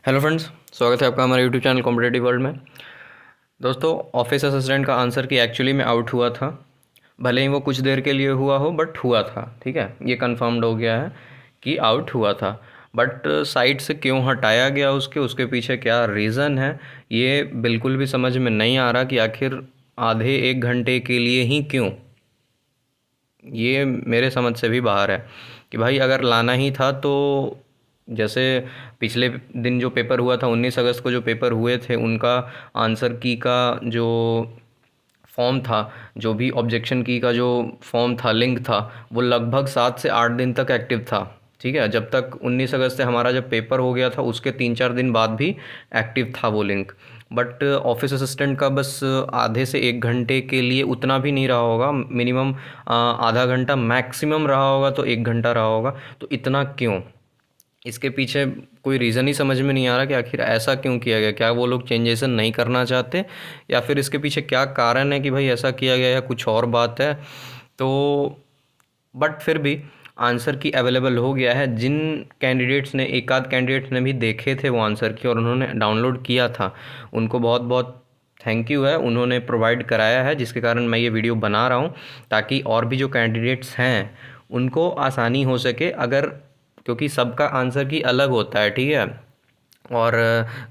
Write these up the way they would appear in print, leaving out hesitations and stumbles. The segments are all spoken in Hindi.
हेलो फ्रेंड्स, स्वागत है आपका हमारे यूट्यूब चैनल कॉम्पिटेटिव वर्ल्ड में। दोस्तों, ऑफिस असिस्टेंट का आंसर की एक्चुअली में आउट हुआ था। भले ही वो कुछ देर के लिए हुआ हो, बट हुआ था। ठीक है, ये कंफर्म्ड हो गया है कि आउट हुआ था। बट साइट से क्यों हटाया गया उसके उसके पीछे क्या रीज़न है, ये बिल्कुल भी समझ में नहीं आ रहा कि आखिर आधे एक घंटे के लिए ही क्यों। ये मेरे समझ से भी बाहर है कि भाई अगर लाना ही था तो जैसे पिछले दिन जो पेपर हुआ था, 19 अगस्त को जो पेपर हुए थे, उनका आंसर की का जो फॉर्म था, जो भी ऑब्जेक्शन की का जो फॉर्म था, लिंक था, वो लगभग 7 से 8 दिन तक एक्टिव था। ठीक है, जब तक 19 अगस्त से हमारा जब पेपर हो गया था उसके 3-4 दिन बाद भी एक्टिव था वो लिंक। बट ऑफिस असिस्टेंट का बस आधे से 1 घंटे के लिए, उतना भी नहीं रहा होगा, मिनिमम आधा घंटा मैक्सिमम रहा होगा, तो 1 घंटा रहा होगा। तो इतना क्यों, इसके पीछे कोई रीज़न ही समझ में नहीं आ रहा कि आखिर ऐसा क्यों किया गया। क्या वो लोग चेंजेसन नहीं करना चाहते, या फिर इसके पीछे क्या कारण है कि भाई ऐसा किया गया, या कुछ और बात है। तो बट फिर भी आंसर की अवेलेबल हो गया है। जिन कैंडिडेट्स ने, एक आध कैंडिडेट्स ने भी देखे थे वो आंसर की और उन्होंने डाउनलोड किया था, उनको बहुत बहुत थैंक यू है। उन्होंने प्रोवाइड कराया है, जिसके कारण मैं ये वीडियो बना रहा हूँ, ताकि और भी जो कैंडिडेट्स हैं उनको आसानी हो सके। अगर, क्योंकि सबका आंसर की अलग होता है, ठीक है, और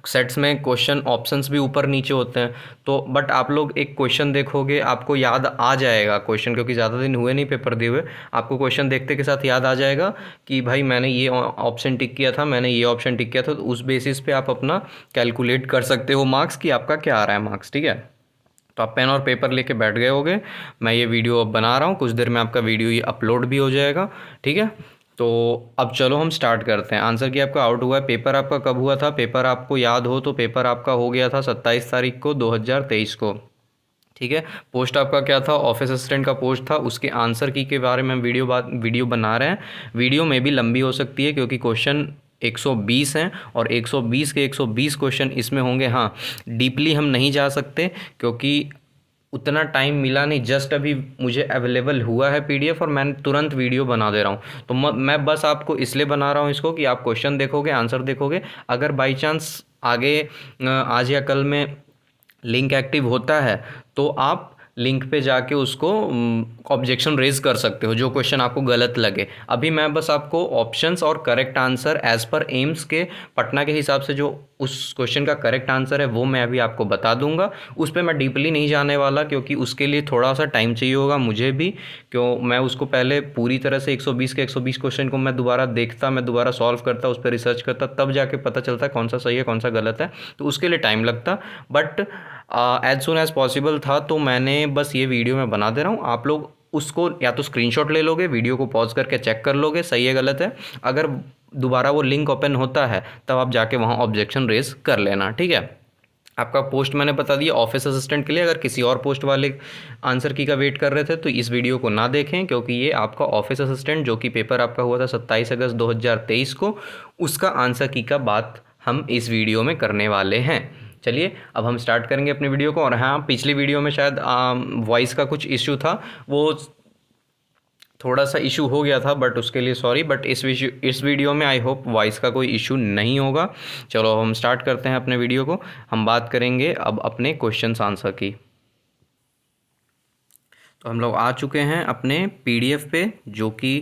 सेट्स में क्वेश्चन ऑप्शंस भी ऊपर नीचे होते हैं। तो बट आप लोग एक क्वेश्चन देखोगे, आपको याद आ जाएगा क्वेश्चन, क्योंकि ज़्यादा दिन हुए नहीं पेपर दिए हुए। आपको क्वेश्चन देखते के साथ याद आ जाएगा कि भाई मैंने ये ऑप्शन टिक किया था, मैंने ये ऑप्शन टिक किया था। तो उस बेसिस पे आप अपना कैलकुलेट कर सकते हो मार्क्स, कि आपका क्या आ रहा है मार्क्स। ठीक है, तो आप पेन और पेपर लेके बैठ गए होगे। मैं ये वीडियो अब बना रहा हूँ, कुछ देर में आपका वीडियो ये अपलोड भी हो जाएगा। ठीक है, तो अब चलो हम स्टार्ट करते हैं। आंसर की आपका आउट हुआ है। पेपर आपका कब हुआ था, पेपर आपको याद हो तो पेपर आपका हो गया था 27 तारीख को 2023 को। ठीक है, पोस्ट आपका क्या था, ऑफिस असिस्टेंट का पोस्ट था। उसके आंसर की के बारे में हम वीडियो बना रहे हैं। वीडियो में भी लंबी हो सकती है, क्योंकि क्वेश्चन 120 हैं और 120 के 120 क्वेश्चन इसमें होंगे। हाँ, डीपली हम नहीं जा सकते, क्योंकि उतना टाइम मिला नहीं। जस्ट अभी मुझे अवेलेबल हुआ है पीडीएफ और मैं तुरंत वीडियो बना दे रहा हूँ। तो मैं बस आपको इसलिए बना रहा हूँ इसको, कि आप क्वेश्चन देखोगे, आंसर देखोगे। अगर बाई चांस आगे आज या कल में लिंक एक्टिव होता है, तो आप लिंक पे जाके उसको ऑब्जेक्शन रेज कर सकते हो, जो क्वेश्चन आपको गलत लगे। अभी मैं बस आपको ऑप्शंस और correct answer as per AIIMS के पटना के हिसाब से जो उस क्वेश्चन का करेक्ट आंसर है वो मैं अभी आपको बता दूंगा। उस पर मैं डीपली नहीं जाने वाला, क्योंकि उसके लिए थोड़ा सा टाइम चाहिए होगा मुझे भी। क्यों, मैं उसको पहले पूरी तरह से 120 के 120 क्वेश्चन को मैं दोबारा देखता, मैं दोबारा सॉल्व करता, उस पर रिसर्च करता, तब जाके पता चलता है कौन सा सही है कौन सा गलत है। तो उसके लिए टाइम लगता। But as soon as possible था, तो मैंने बस ये वीडियो में बना दे रहा हूँ। आप लोग उसको या तो स्क्रीनशॉट ले लोगे, वीडियो को पॉज करके चेक कर लोगे सही है गलत है। अगर दोबारा वो लिंक ओपन होता है, तब आप जाके वहाँ ऑब्जेक्शन रेज कर लेना। ठीक है, आपका पोस्ट मैंने बता दिया ऑफिस असिस्टेंट के लिए। अगर किसी और पोस्ट वाले आंसर की का वेट कर रहे थे, तो इस वीडियो को ना देखें, क्योंकि ये आपका ऑफिस असिस्टेंट, जो कि पेपर आपका हुआ था 27 अगस्त 2023 को, उसका आंसर की का बात हम इस वीडियो में करने वाले हैं। चलिए अब हम स्टार्ट करेंगे अपनी वीडियो को। और हाँ, पिछली वीडियो में शायद वॉइस का कुछ इश्यू था, वो थोड़ा सा इशू हो गया था, बट उसके लिए सॉरी। बट इस वीडियो में आई होप वॉइस का कोई इशू नहीं होगा। चलो हम स्टार्ट करते हैं अपने वीडियो को। हम बात करेंगे अब अपने क्वेश्चंस आंसर की। तो हम लोग आ चुके हैं अपने पीडीएफ पे, जो कि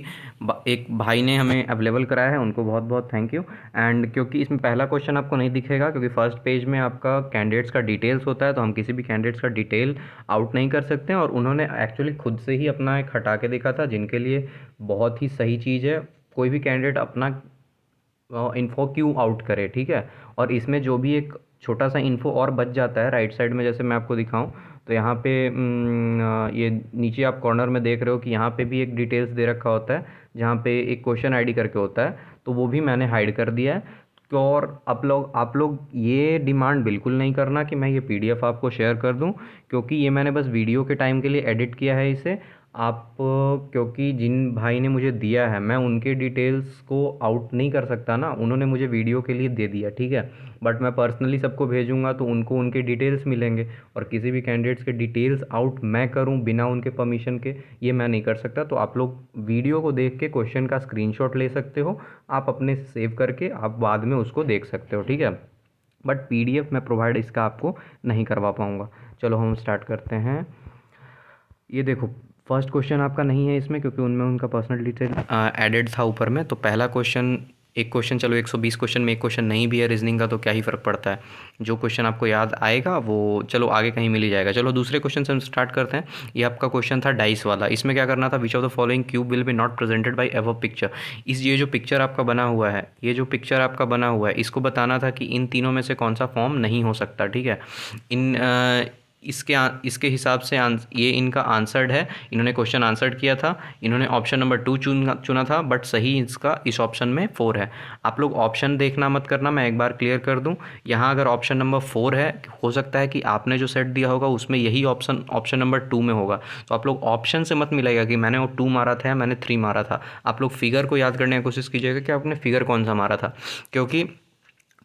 एक भाई ने हमें अवेलेबल कराया है, उनको बहुत बहुत थैंक यू। एंड क्योंकि इसमें पहला क्वेश्चन आपको नहीं दिखेगा, क्योंकि फर्स्ट पेज में आपका कैंडिडेट्स का डिटेल्स होता है, तो हम किसी भी कैंडिडेट्स का डिटेल आउट नहीं कर सकते हैं। और उन्होंने एक्चुअली खुद से ही अपना एक हटा के देखा था, जिनके लिए बहुत ही सही चीज़ है। कोई भी कैंडिडेट अपना इन्फो क्यों आउट करे, ठीक है। और इसमें जो भी एक छोटा सा इन्फो और बच जाता है राइट साइड में, जैसे मैं आपको दिखाऊं, तो यहाँ पे ये नीचे आप कॉर्नर में देख रहे हो कि यहाँ पे भी एक डिटेल्स दे रखा होता है, जहाँ पे एक क्वेश्चन आईडी करके होता है, तो वो भी मैंने हाइड कर दिया है। तो और आप लोग ये डिमांड बिल्कुल नहीं करना कि मैं ये पीडीएफ आपको शेयर कर दूं, क्योंकि ये मैंने बस वीडियो के टाइम के लिए एडिट किया है इसे। आप क्योंकि जिन भाई ने मुझे दिया है मैं उनके डिटेल्स को आउट नहीं कर सकता ना, उन्होंने मुझे वीडियो के लिए दे दिया, ठीक है। बट मैं पर्सनली सबको भेजूंगा तो उनको उनके डिटेल्स मिलेंगे, और किसी भी कैंडिडेट्स के डिटेल्स आउट मैं करूं बिना उनके परमिशन के, ये मैं नहीं कर सकता। तो आप लोग वीडियो को देख के क्वेश्चन का स्क्रीनशॉट ले सकते हो, आप अपने सेव करके आप बाद में उसको देख सकते हो, ठीक है। बट पीडीएफ मैं प्रोवाइड इसका आपको नहीं करवा पाऊँगा। चलो हम स्टार्ट करते हैं। ये देखो, फर्स्ट क्वेश्चन आपका नहीं है इसमें क्योंकि उनमें उनका पर्सनल डिटेल एडेड था ऊपर में। तो पहला क्वेश्चन, एक क्वेश्चन, चलो 120 क्वेश्चन में एक क्वेश्चन नहीं भी है रीजनिंग का तो क्या ही फ़र्क पड़ता है, जो क्वेश्चन आपको याद आएगा वो चलो आगे कहीं मिल ही जाएगा। चलो दूसरे क्वेश्चन से हम स्टार्ट करते हैं। ये आपका क्वेश्चन था डाइस वाला। इसमें क्या करना था, which of the following cube will be not presented by ever picture. ये जो पिक्चर आपका बना हुआ है, ये जो पिक्चर आपका बना हुआ है, इसको बताना था कि इन तीनों में से कौन सा फॉर्म नहीं हो सकता, ठीक है। इन इसके हिसाब से ये इनका आंसर्ड है। इन्होंने क्वेश्चन आंसर्ड किया था, इन्होंने ऑप्शन नंबर 2 चुना था, बट सही इसका इस ऑप्शन में 4 है। आप लोग ऑप्शन देखना मत करना, मैं एक बार क्लियर कर दूं। यहाँ अगर ऑप्शन नंबर 4 है, हो सकता है कि आपने जो सेट दिया होगा उसमें यही ऑप्शन नंबर 2 में होगा। तो आप लोग ऑप्शन से मत मिलाइएगा कि मैंने वो 2 मारा था या मैंने 3 मारा था। आप लोग फिगर को याद करने की कोशिश कीजिएगा कि आपने फिगर कौन सा मारा था, क्योंकि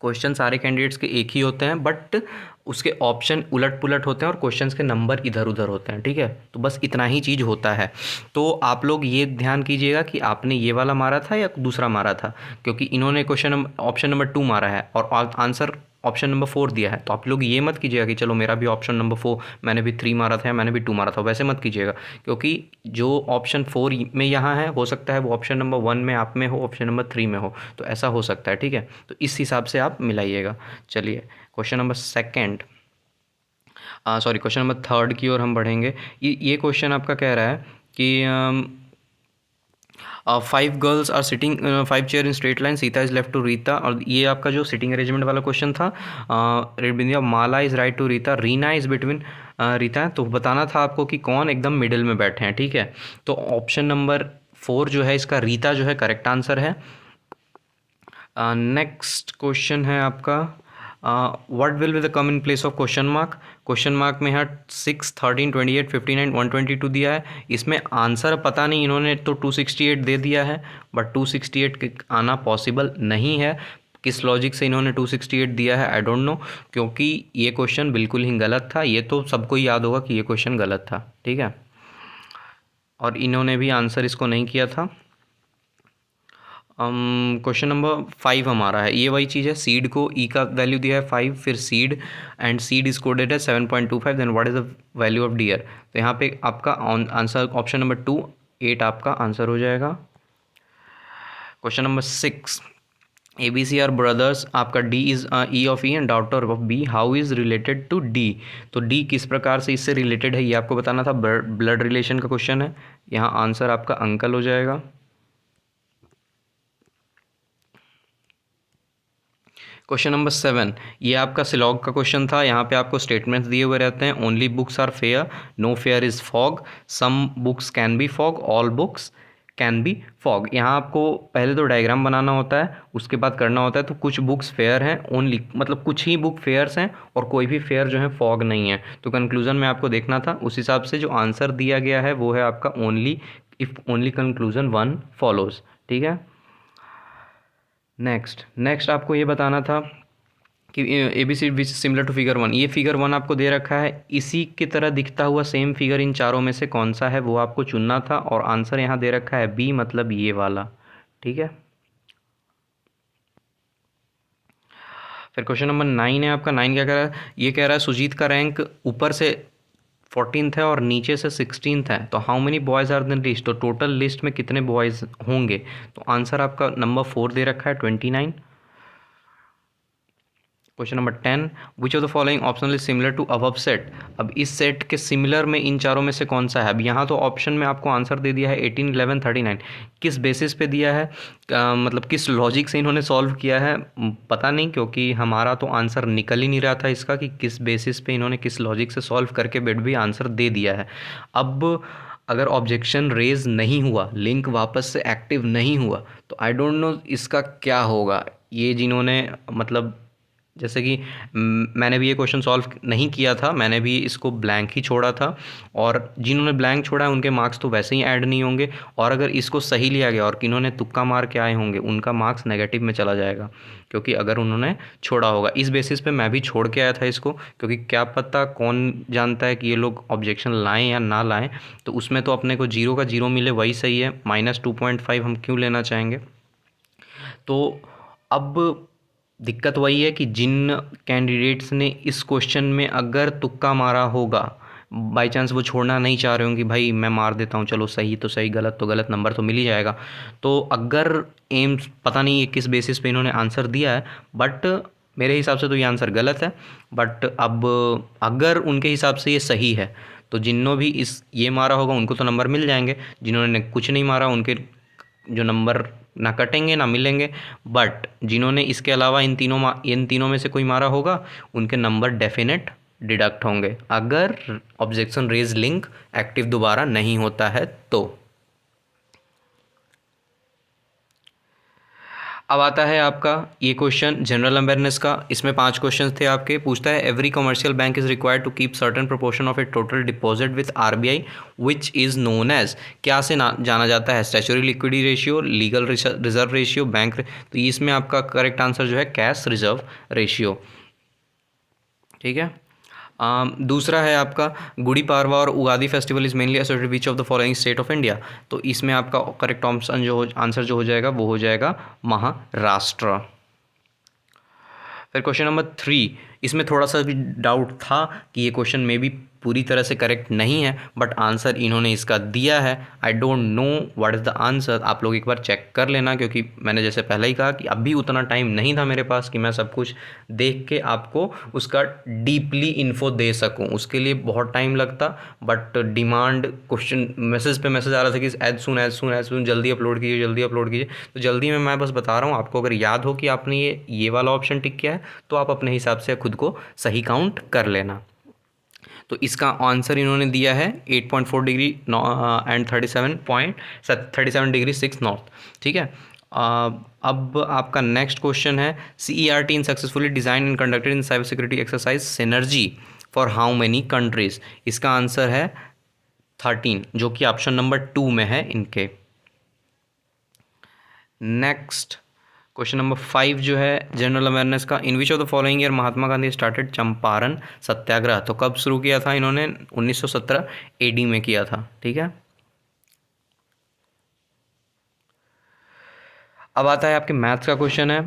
क्वेश्चन सारे कैंडिडेट्स के एक ही होते हैं, बट उसके ऑप्शन उलट पुलट होते हैं और क्वेश्चंस के नंबर इधर उधर होते हैं, ठीक है। तो बस इतना ही चीज़ होता है। तो आप लोग ये ध्यान कीजिएगा कि आपने ये वाला मारा था या दूसरा मारा था, क्योंकि इन्होंने क्वेश्चन ऑप्शन नंबर 2 मारा है और आंसर ऑप्शन नंबर 4 दिया है। तो आप लोग ये मत कीजिएगा कि चलो मेरा भी ऑप्शन नंबर 4, मैंने भी 3 मारा था या मैंने भी 2 मारा था, वैसे मत कीजिएगा। क्योंकि जो ऑप्शन 4 में यहाँ है, हो सकता है वो ऑप्शन नंबर 1 में आप में हो, ऑप्शन नंबर 3 में हो, तो ऐसा हो सकता है, ठीक है। तो इस हिसाब से आप मिलाइएगा। चलिए question number second, sorry question number third की ओर हम बढ़ेंगे। ये क्वेश्चन आपका कह रहा है कि 5 girls are sitting 5 chair in straight line, Sita is left to Rita. और ये आपका जो सिटिंग अरेंजमेंट वाला क्वेश्चन था, रेड बिंदिया, Mala is right to Rita, Reena is between Rita. तो बताना था आपको कि कौन एकदम मिडिल में बैठे हैं, ठीक है। तो ऑप्शन नंबर 4 जो है इसका रीता जो है करेक्ट आंसर है। नेक्स्ट क्वेश्चन है आपका, what will be the come in place of question mark. Question mark में यहाँ 6, 13, 28, 59, 122 दिया है। इसमें आंसर पता नहीं, इन्होंने तो 268 दे दिया है, बट 268 आना पॉसिबल नहीं है। किस लॉजिक से इन्होंने 268 दिया है आई डोंट नो, क्योंकि ये क्वेश्चन बिल्कुल ही गलत था। ये तो सबको ही याद होगा कि ये क्वेश्चन गलत था, ठीक है। और इन्होंने भी आंसर इसको नहीं किया था। क्वेश्चन नंबर 5 हमारा है, ये वही चीज़ है। सीड को ई का वैल्यू दिया है 5, फिर seed and seed is coded है 7.25, then what is the value of dear. तो यहाँ पे आपका आंसर ऑप्शन नंबर 2, 8 आपका आंसर हो जाएगा। Question number 6, A B C are brothers, आपका D is E of E and daughter of B, how is related to D. तो डी किस प्रकार से इससे रिलेटेड है ये आपको बताना था। ब्लड रिलेशन का क्वेश्चन है, यहाँ आंसर आपका अंकल हो जाएगा। क्वेश्चन नंबर 7, ये आपका सिलॉग का क्वेश्चन था। यहाँ पे आपको स्टेटमेंट्स दिए हुए रहते हैं। Only books are fair, no fair is fog, some books can be fog, all books can be fog. यहाँ आपको पहले तो डायग्राम बनाना होता है, उसके बाद करना होता है। तो कुछ बुक्स फेयर हैं, ओनली मतलब कुछ ही बुक फेयर्स हैं और कोई भी फेयर जो है फॉग नहीं है। तो कंक्लूजन में आपको देखना था, उस हिसाब से जो आंसर दिया गया है वो है आपका only, if only conclusion 1 follows, ठीक है। नेक्स्ट आपको ये बताना था कि A B C which similar to figure 1। ये फिगर 1 आपको दे रखा है, इसी की तरह दिखता हुआ सेम फिगर इन चारों में से कौन सा है वो आपको चुनना था, और आंसर यहाँ दे रखा है बी, मतलब ये वाला, ठीक है। फिर क्वेश्चन नंबर 9 है आपका। 9 क्या कह रहा है, ये कह रहा है सुजीत का रैंक ऊपर से 14th है और नीचे से 16th है, तो how many boys are the list. तो टोटल लिस्ट में कितने बॉयज़ होंगे। तो आंसर आपका नंबर 4 दे रखा है 29। Question number 10, which of the following option is similar to above set. अब इस सेट के सिमिलर में इन चारों में से कौन सा है। अब यहाँ तो ऑप्शन में आपको आंसर दे दिया है 18, 11, 39। किस बेसिस पे दिया है, मतलब किस लॉजिक से इन्होंने सॉल्व किया है पता नहीं, क्योंकि हमारा तो आंसर निकल ही नहीं रहा था इसका कि किस बेसिस पे इन्होंने किस लॉजिक से सॉल्व करके बेट भी आंसर दे दिया है। अब अगर ऑब्जेक्शन रेज नहीं हुआ, लिंक वापस से एक्टिव नहीं हुआ, तो आई डोंट नो इसका क्या होगा। ये जिन्होंने मतलब जैसे कि मैंने भी ये क्वेश्चन सॉल्व नहीं किया था, मैंने भी इसको ब्लैंक ही छोड़ा था, और जिन्होंने ब्लैंक छोड़ा है उनके मार्क्स तो वैसे ही ऐड नहीं होंगे, और अगर इसको सही लिया गया और किन्होंने तुक्का मार के आए होंगे उनका मार्क्स नेगेटिव में चला जाएगा, क्योंकि अगर उन्होंने छोड़ा होगा। इस बेसिस पे मैं भी छोड़ के आया था इसको, क्योंकि क्या पता, कौन जानता है कि ये लोग ऑब्जेक्शन लाएं या ना लाएं, तो उसमें तो अपने को जीरो का जीरो मिले वही सही है, -2.5 हम क्यों लेना चाहेंगे। तो अब दिक्कत वही है कि जिन कैंडिडेट्स ने इस क्वेश्चन में अगर तुक्का मारा होगा, बाई चांस वो छोड़ना नहीं चाह रहे होंगे, भाई मैं मार देता हूँ, चलो सही तो सही, गलत तो गलत, नंबर तो मिल ही जाएगा। तो अगर एम्स, पता नहीं ये किस बेसिस पे इन्होंने आंसर दिया है, बट मेरे हिसाब से तो ये आंसर गलत है। बट अब अगर उनके हिसाब से ये सही है, तो जिन्हों भी इस ये मारा होगा उनको तो नंबर मिल जाएंगे, जिन्होंने कुछ नहीं मारा उनके जो नंबर ना कटेंगे ना मिलेंगे। बट जिन्होंने इसके अलावा इन तीनों में से कोई मारा होगा उनके नंबर डेफिनेट डिडक्ट होंगे, अगर ऑब्जेक्शन रेज लिंक एक्टिव दोबारा नहीं होता है तो। अब आता है आपका ये क्वेश्चन जनरल अवेयरनेस का। इसमें 5 क्वेश्चन थे आपके। पूछता है every commercial bank is required to keep certain proportion of a total deposit with RBI which is known as, क्या से जाना जाता है, statutory liquidity ratio, legal reserve ratio, bank. तो इसमें आपका करेक्ट आंसर जो है कैश रिजर्व रेशियो। ठीक है। दूसरा है आपका गुड़ी पाड़वा और Ugadi festival is mainly associated which of the following state of India. तो इसमें आपका करेक्ट आंसर जो हो जाएगा वो हो जाएगा महाराष्ट्र। फिर क्वेश्चन नंबर 3, इसमें थोड़ा सा भी डाउट था कि ये क्वेश्चन में भी पूरी तरह से करेक्ट नहीं है, बट आंसर इन्होंने इसका दिया है। I don't know what is the answer, आप लोग एक बार चेक कर लेना, क्योंकि मैंने जैसे पहले ही कहा कि अभी उतना टाइम नहीं था मेरे पास कि मैं सब कुछ देख के आपको उसका डीपली इन्फो दे सकूं, उसके लिए बहुत टाइम लगता। बट डिमांड क्वेश्चन मैसेज पे मैसेज आ रहा था कि एज सुन जल्दी अपलोड कीजिए, जल्दी अपलोड कीजिए। तो जल्दी में मैं बस बता रहा हूँ आपको, अगर याद हो कि आपने ये वाला ऑप्शन टिक किया है तो आप अपने हिसाब से खुद को सही काउंट कर लेना। तो इसका आंसर इन्होंने दिया है 8.4 डिग्री एंड 37 डिग्री 6 नॉर्थ। ठीक है। अब आपका नेक्स्ट क्वेश्चन है CERT in successfully design and conducted in cyber security exercise synergy for how many countries. इसका आंसर है 13, जो कि ऑप्शन नंबर 2 में है इनके। नेक्स्ट क्वेश्चन नंबर 5 जो है जनरल अवेयरनेस का, in which of the following year Mahatma Gandhi started Champaran Satyagraha. तो कब शुरू किया था इन्होंने, 1917 AD में किया था। ठीक है। अब आता है आपके मैथ्स का क्वेश्चन है।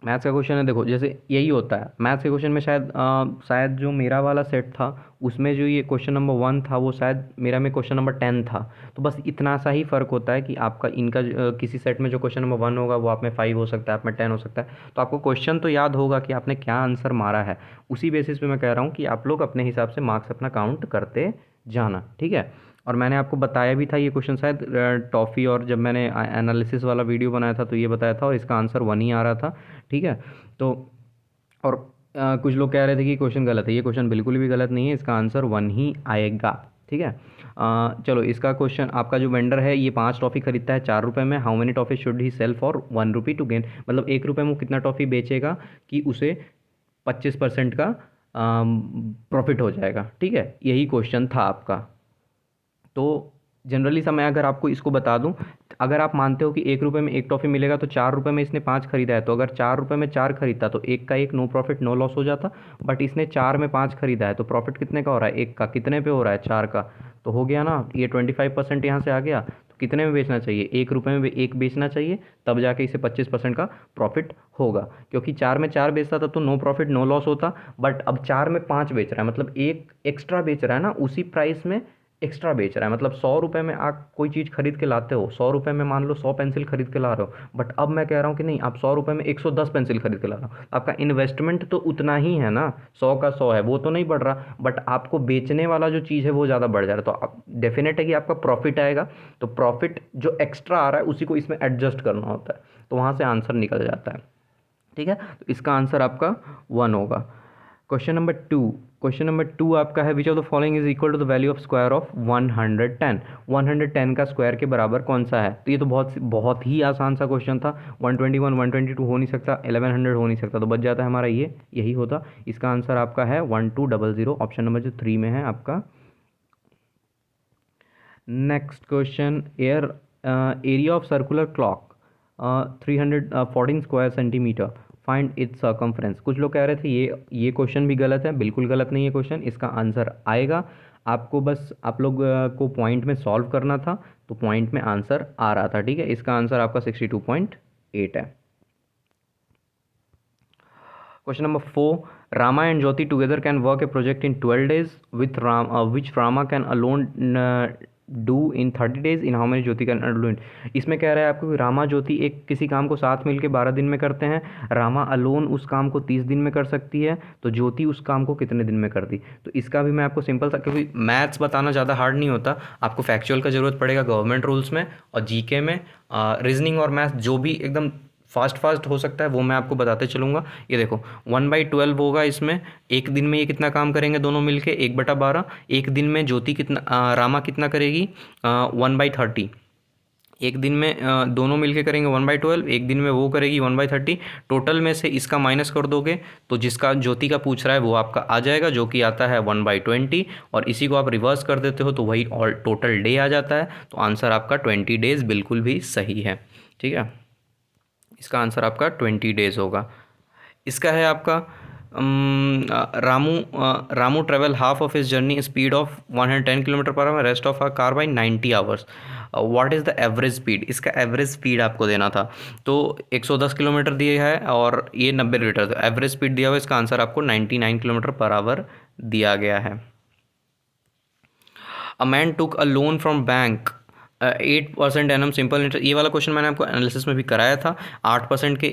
मैथ्स का क्वेश्चन है, देखो जैसे यही होता है मैथ्स के क्वेश्चन में, शायद जो मेरा वाला सेट था उसमें जो ये क्वेश्चन नंबर 1 था वो शायद मेरा में क्वेश्चन नंबर 10 था। तो बस इतना सा ही फ़र्क होता है कि आपका इनका किसी सेट में जो क्वेश्चन नंबर 1 होगा वो आप में 5 हो सकता है, आप में 10 हो सकता है। तो आपको क्वेश्चन तो याद होगा कि आपने क्या आंसर मारा है, उसी बेसिस पे मैं कह रहा हूँ कि आप लोग अपने हिसाब से मार्क्स अपना काउंट करते जाना। ठीक है। और मैंने आपको बताया भी था ये क्वेश्चन शायद टॉफ़ी, और जब मैंने एनालिसिस वाला वीडियो बनाया था तो ये बताया था, और इसका आंसर 1 ही आ रहा था। ठीक है। तो और कुछ लोग कह रहे थे कि क्वेश्चन गलत है, ये क्वेश्चन बिल्कुल भी गलत नहीं है, इसका आंसर 1 ही आएगा। ठीक है। चलो इसका क्वेश्चन, आपका जो वेंडर है ये 5 टॉफ़ी खरीदता है 4 रुपये में, how many toffee should he sell for 1 rupee to gain. मतलब 1 रुपये में वो कितना टॉफ़ी बेचेगा कि उसे 25% का प्रॉफिट हो जाएगा। ठीक है, यही क्वेश्चन था आपका। तो जनरली सा मैं अगर आपको इसको बता दूं, अगर आप मानते हो कि 1 रुपये में 1 टॉफ़ी मिलेगा तो 4 रुपये में इसने 5 खरीदा है, तो अगर 4 रुपये में 4 खरीदता तो 1 का 1 नो प्रॉफिट नो लॉस हो जाता। बट इसने 4 में 5 खरीदा है तो प्रॉफिट कितने का हो रहा है, 1 का। कितने पे हो रहा है, 4 का। तो हो गया ना, ये 25% यहाँ से आ गया। तो कितने में बेचना चाहिए, 1 रुपये में 1 बेचना चाहिए, तब जाके इसे 25% का प्रॉफिट होगा। क्योंकि 4 में 4 बेचता तब तो नो प्रॉफिट नो लॉस होता। बट अब 4 में 5 बेच रहा है, मतलब 1 एक्स्ट्रा बेच रहा है ना, उसी प्राइस में एक्स्ट्रा बेच रहा है। मतलब 100 रुपये में आप कोई चीज़ खरीद के लाते हो, 100 रुपये में मान लो 100 पेंसिल खरीद के ला रहे हो, बट अब मैं कह रहा हूँ कि नहीं, आप 100 रुपये में 110 पेंसिल खरीद के ला रहे हो। आपका इन्वेस्टमेंट तो उतना ही है ना, 100 का 100 है, वो तो नहीं बढ़ रहा, बट आपको बेचने वाला जो चीज़ है वो ज़्यादा बढ़ जा रहा है। तो आप डेफिनेट है कि आपका प्रॉफिट आएगा। तो प्रॉफिट जो एक्स्ट्रा आ रहा है उसी को इसमें एडजस्ट करना होता है, तो वहाँ से आंसर निकल जाता है। ठीक है। तो इसका आंसर आपका 1 होगा। क्वेश्चन नंबर 2, क्वेश्चन नंबर 2 आपका है, which of the following is equal to the value of square of 110। 110 का स्क्वायर के बराबर कौन सा है? तो ये तो बहुत ही आसान सा क्वेश्चन था। 121 122 हो नहीं सकता, 1100 हो नहीं सकता, तो बच जाता है हमारा ये, यही होता। इसका आंसर आपका है 1200, ऑप्शन नंबर जो 3 में है आपका। Next question, area of circular clock 314 square centimetre, find its circumference. कुछ लोग कह रहे थे ये क्वेश्चन भी गलत है। बिल्कुल गलत नहीं है क्वेश्चन, इसका आंसर आएगा। आपको बस आप लोग को पॉइंट में सॉल्व करना था, तो पॉइंट में आंसर आ रहा था, ठीक है। इसका आंसर आपका 62.8 है। Question number 4, Rama and Jyoti together can work a project in 12 days, which Rama can alone do in 30 days, in how many Jyoti can do it। इसमें कह रहा है आपको कि रामा ज्योति एक किसी काम को साथ मिलके 12 दिन में करते हैं। रामा अलोन उस काम को 30 दिन में कर सकती है, तो ज्योति उस काम को कितने दिन में करती? तो इसका भी मैं आपको सिंपल सा, क्योंकि मैथ्स बताना ज़्यादा हार्ड नहीं होता, आपको फैक्चुअल का ज़रूरत पड़ेगा गवर्नमेंट रूल्स में और जीके में। रीजनिंग और मैथ्स जो भी एकदम फास्ट हो सकता है वो मैं आपको बताते चलूँगा। ये देखो 1/12 होगा इसमें, एक दिन में ये कितना काम करेंगे दोनों मिलके? 1/12। एक दिन में ज्योति कितना, रामा कितना करेगी? 1/30। एक दिन में दोनों मिलके करेंगे 1/12, एक दिन में वो करेगी 1/30। टोटल में से इसका माइनस कर दोगे तो जिसका ज्योति का पूछ रहा है वो आपका आ जाएगा, जो कि आता है 1/20, और इसी को आप रिवर्स कर देते हो तो वही ऑल टोटल डे आ जाता है। तो आंसर आपका 20 डेज बिल्कुल भी सही है, ठीक है। इसका आंसर आपका 20 डेज होगा। इसका है आपका Ramu travel half of his journey speed of 110 kilometre per hour, rest of a car by 90 hours. What is the average speed? इसका एवरेज स्पीड आपको देना था, तो 110 किलोमीटर दिया है और ये 90 लीटर, तो एवरेज स्पीड दिया हुआ, इसका आंसर आपको 99 किलोमीटर पर आवर दिया गया है। A man took a loan from bank 8% annum simple interest. ये वाला क्वेश्चन मैंने आपको एनालिसिस में भी कराया था। 8%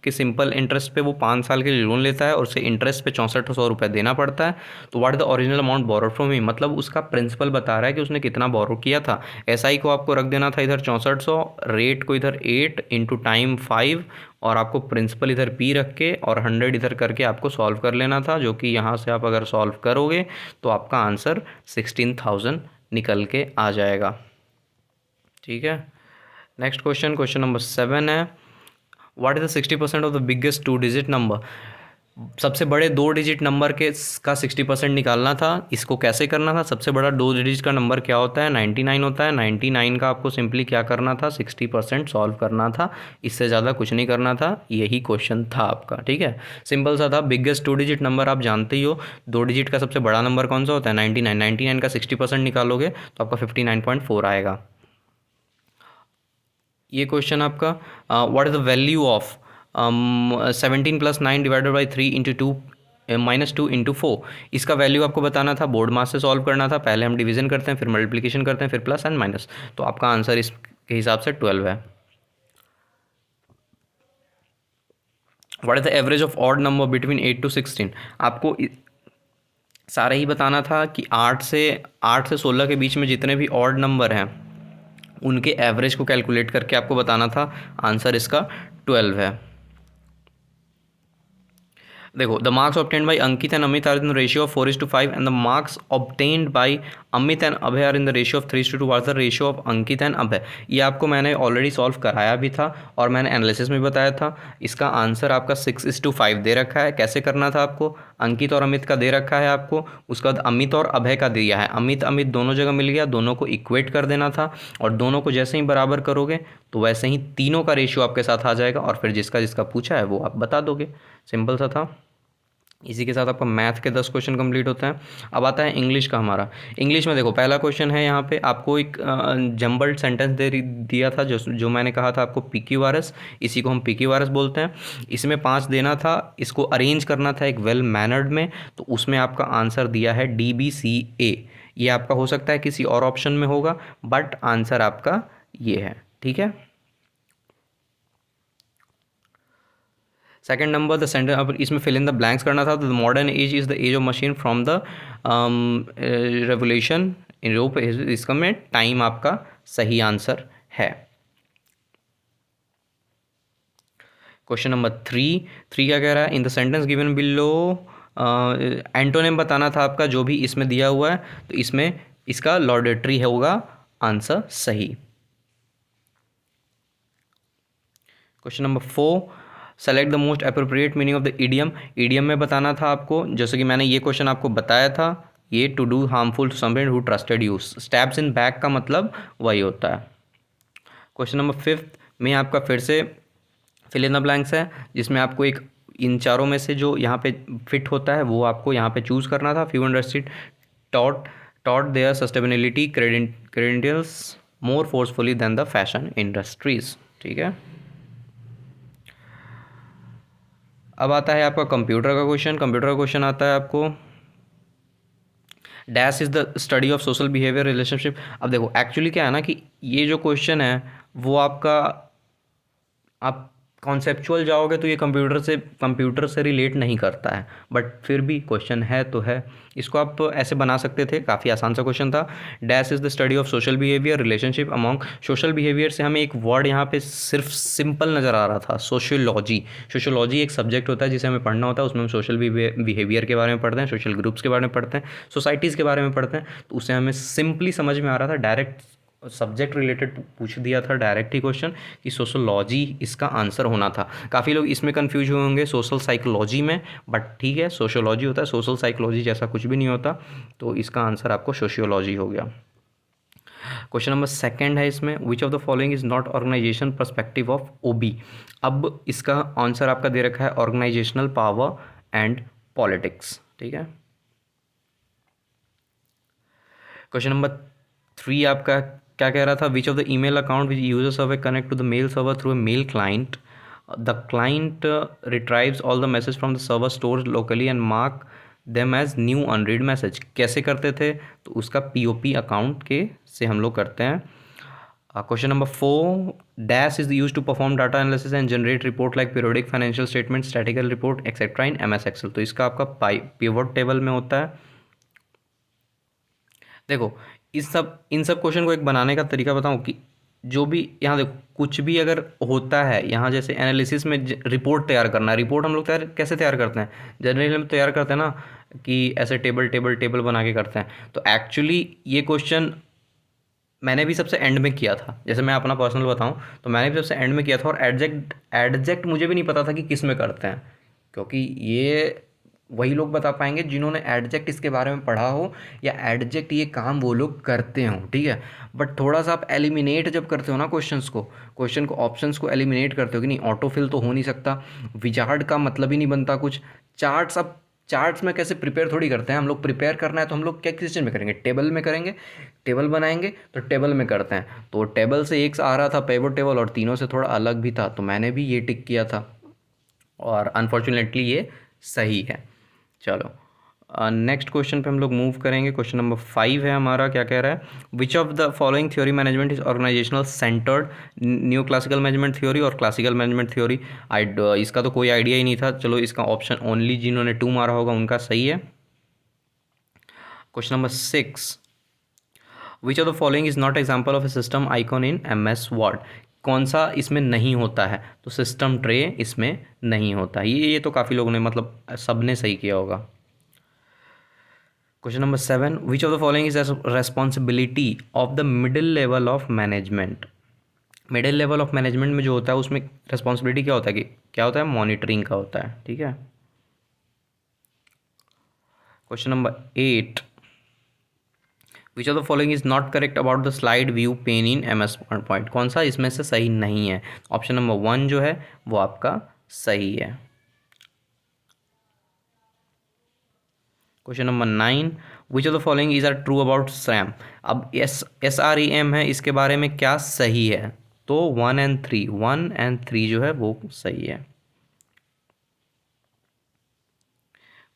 के सिंपल इंटरेस्ट पे वो 5 साल के लिए लोन लेता है और उसे इंटरेस्ट पे 6400 रुपये देना पड़ता है। तो what is the original amount borrowed from he, मतलब उसका प्रिंसिपल बता रहा है कि उसने कितना बोरो किया था। एसआई को आपको रख देना था इधर 6400, रेट को इधर 8 इंटू टाइम 5, और आपको प्रिंसिपल इधर पी रख के और 100 इधर करके आपको सॉल्व कर लेना था, जो कि यहाँ से आप अगर सॉल्व करोगे तो आपका आंसर 16,000 निकल के आ जाएगा, ठीक है। नेक्स्ट क्वेश्चन, क्वेश्चन नंबर 7 है, what is the 60% of the biggest 2 digit number. सबसे बड़े 2 डिजिट नंबर के का 60% निकालना था। इसको कैसे करना था? सबसे बड़ा 2 डिजिट का नंबर क्या होता है? 99 होता है। 99 का आपको सिंपली क्या करना था? 60% सॉल्व करना था, इससे ज़्यादा कुछ नहीं करना था। यही क्वेश्चन था आपका, ठीक है। सिंपल सा था। बिगेस्ट 2 डिजिट नंबर आप जानते ही हो, 2 डिजिट का सबसे बड़ा नंबर कौन सा होता है? 99। 99 का 60% निकालोगे तो आपका 59.4 आएगा। ये क्वेश्चन आपका, what is the value of 17 + 9 divided by 3 into 2 -2 into 4। इसका वैल्यू आपको बताना था, बोर्ड मास से सॉल्व करना था। पहले हम डिवीजन करते हैं, फिर मल्टीप्लिकेशन करते हैं, फिर प्लस एंड माइनस। तो आपका आंसर इसके हिसाब से 12 है। What is the average of odd number between 8 to 16। आपको सारा ही बताना था कि 8 से 16 के बीच में जितने भी ऑड नंबर हैं उनके एवरेज को कैलकुलेट करके आपको बताना था। आंसर इसका 12 है। देखो, the marks obtained by Ankit and Amit are in the ratio of 4:5 and the marks obtained by Amit and Abhay are in the ratio of 3:2। What is the ratio of Ankit and Abhay? ये आपको मैंने ऑलरेडी सॉल्व कराया भी था और मैंने एनालिसिस में बताया था। इसका आंसर आपका 6:5 दे रखा है। कैसे करना था आपको? अंकित और अमित का दे रखा है आपको, उसके बाद अमित और अभय का दिया है। अमित दोनों जगह मिल गया, दोनों को इक्वेट कर देना था, और दोनों को जैसे ही बराबर करोगे तो वैसे ही तीनों का रेशियो आपके साथ आ जाएगा, और फिर जिसका जिसका पूछा है वो आप बता दोगे। सिंपल सा था। इसी के साथ आपका मैथ के 10 क्वेश्चन कंप्लीट होते हैं। अब आता है इंग्लिश का हमारा। इंग्लिश में देखो, पहला क्वेश्चन है यहाँ पे आपको एक जम्बल्ड सेंटेंस दिया था, जो मैंने कहा था आपको PQRS, इसी को हम PQRS बोलते हैं। इसमें 5 देना था, इसको अरेंज करना था एक वेल मैनर्ड में, तो उसमें आपका आंसर दिया है DBCA। ये आपका हो सकता है किसी और ऑप्शन में होगा, बट आंसर आपका ये है, ठीक है। सेकेंड नंबर, द सेंटर, अब इसमें फिल इन द ब्लैंक्स करना था। The modern age is the age of machine from the revolution in Europe. इसका में टाइम आपका सही आंसर है। क्वेश्चन नंबर 3 क्या कह रहा है? In the sentence given below antonym बताना था आपका जो भी इसमें दिया हुआ है, तो इसमें इसका लॉडेटरी होगा आंसर सही। Question number 4, select the most appropriate meaning of the idiom. Idiom में बताना था आपको, जैसे कि मैंने ये क्वेश्चन आपको बताया था, ये to do harmful to someone who trusted you, stabs in back का मतलब वही होता है। क्वेश्चन नंबर 5 में आपका फिर से फिल इन द ब्लैंक्स है, जिसमें आपको एक इन चारों में से जो यहाँ पे फिट होता है वो आपको यहाँ पे चूज़ करना था। Few industry taught taught their sustainability credentials more forcefully than the fashion industries. ठीक है, अब आता है आपका कंप्यूटर का क्वेश्चन। कंप्यूटर का क्वेश्चन आता है आपको, dash is the study of social behaviour relationship. अब देखो एक्चुअली क्या है ना कि ये जो क्वेश्चन है वो आपका, आप कॉन्सेप्चुअल जाओगे तो ये कंप्यूटर से रिलेट नहीं करता है, बट फिर भी क्वेश्चन है तो है। इसको आप ऐसे बना सकते थे, काफ़ी आसान सा क्वेश्चन था। Dash is the study of social behaviour relationship among, social behaviour से हमें एक वर्ड यहाँ पे सिर्फ सिंपल नज़र आ रहा था, सोशियोलॉजी। सोशियोलॉजी एक सब्जेक्ट होता है जिसे हमें पढ़ना होता है, उसमें हम सोशल बिहेवियर के बारे में पढ़ते हैं, सोशल ग्रुप्स के बारे में पढ़ते हैं, सोसाइटीज़ के बारे में पढ़ते हैं, तो उसे हमें सिंपली समझ में आ रहा था। डायरेक्ट सब्जेक्ट रिलेटेड पूछ दिया था डायरेक्ट ही क्वेश्चन कि सोशोलॉजी इसका आंसर होना था। काफ़ी लोग इसमें कंफ्यूज हुए होंगे सोशल साइकोलॉजी में, बट ठीक है, सोशियोलॉजी होता है, सोशल साइकोलॉजी जैसा कुछ भी नहीं होता, तो इसका आंसर आपको सोशियोलॉजी हो गया। क्वेश्चन नंबर 2 है इसमें, which of the following is not organisation perspective of OB. अब इसका आंसर आपका दे रखा है ऑर्गेनाइजेशनल पावर एंड पॉलिटिक्स। ठीक है, क्वेश्चन नंबर 3 आपका क्या कह रहा था, which of the email account which user server connect to the mail server through a mail client, the client retrieves all the message from the server store locally and mark them as new unread message. कैसे करते थे, तो उसका पीओपी अकाउंट के से हम लोग करते हैं। Question number 4, dash is use to perform data analysis and generate report like periodic financial statement, statical report etcetera in MS Excel. तो इसका आपका पिवट टेबल में होता है। देखो इन सब क्वेश्चन को एक बनाने का तरीका बताऊं कि जो भी यहाँ देखो कुछ भी अगर होता है, यहाँ जैसे एनालिसिस में रिपोर्ट तैयार करना है, रिपोर्ट हम लोग कैसे तैयार करते हैं, जनरली हम तैयार करते हैं ना कि ऐसे टेबल टेबल टेबल बना के करते हैं। तो एक्चुअली ये क्वेश्चन मैंने भी सबसे एंड में किया था, जैसे मैं अपना पर्सनल बताऊं तो मैंने भी सबसे एंड में किया था, और एडजेक्ट मुझे भी नहीं पता था कि किस में करते हैं, क्योंकि ये वही लोग बता पाएंगे जिन्होंने एडजेक्ट इसके बारे में पढ़ा हो, या एडजेक्ट ये काम वो लोग करते हों। ठीक है, बट थोड़ा सा आप एलिमिनेट जब करते हो ना क्वेश्चन को ऑप्शंस को एलिमिनेट करते हो कि नहीं, ऑटोफिल तो हो नहीं सकता, विजार्ड का मतलब ही नहीं बनता कुछ, चार्ट्स, अब चार्ट्स में कैसे प्रिपेयर थोड़ी करते हैं हम लोग, प्रिपेयर करना है तो हम लोग क्या किस चीज़ में करेंगे, टेबल में करेंगे, टेबल बनाएंगे तो टेबल में करते हैं। तो टेबल से एक आ रहा था पिवट टेबल, और तीनों से थोड़ा अलग भी था, तो मैंने भी ये टिक किया था, और अनफॉर्चुनेटली ये सही है। चलो नेक्स्ट क्वेश्चन पे हम लोग मूव करेंगे। क्वेश्चन नंबर 5 है हमारा, क्या कह रहा है, which of the following theory management is organisational centred, new classical management theory और क्लासिकल मैनेजमेंट थ्योरी। इसका तो कोई आइडिया ही नहीं था, चलो इसका ऑप्शन ओनली जिन्होंने 2 मारा होगा उनका सही है। Question number 6, which of the following is not example of A system icon in MS word. कौन सा इसमें नहीं होता है, तो सिस्टम ट्रे इसमें नहीं होता। ये तो काफ़ी लोगों ने मतलब सब ने सही किया होगा। Question number 7, which of the following is responsibility of the middle level of management. Middle level of management में जो होता है उसमें रेस्पॉन्सिबिलिटी क्या होता है, कि क्या होता है, मॉनिटरिंग का होता है। ठीक है, question number 8, which of the following is not correct about the slide view pain in MS PowerPoint। कौन सा इसमें से सही नहीं है, ऑप्शन नंबर 1 जो है वो आपका सही है। Question number 9, which of the following is are true about SRAM। अब SRAM है, इसके बारे में क्या सही है, तो 1 एंड 3 जो है वो सही है।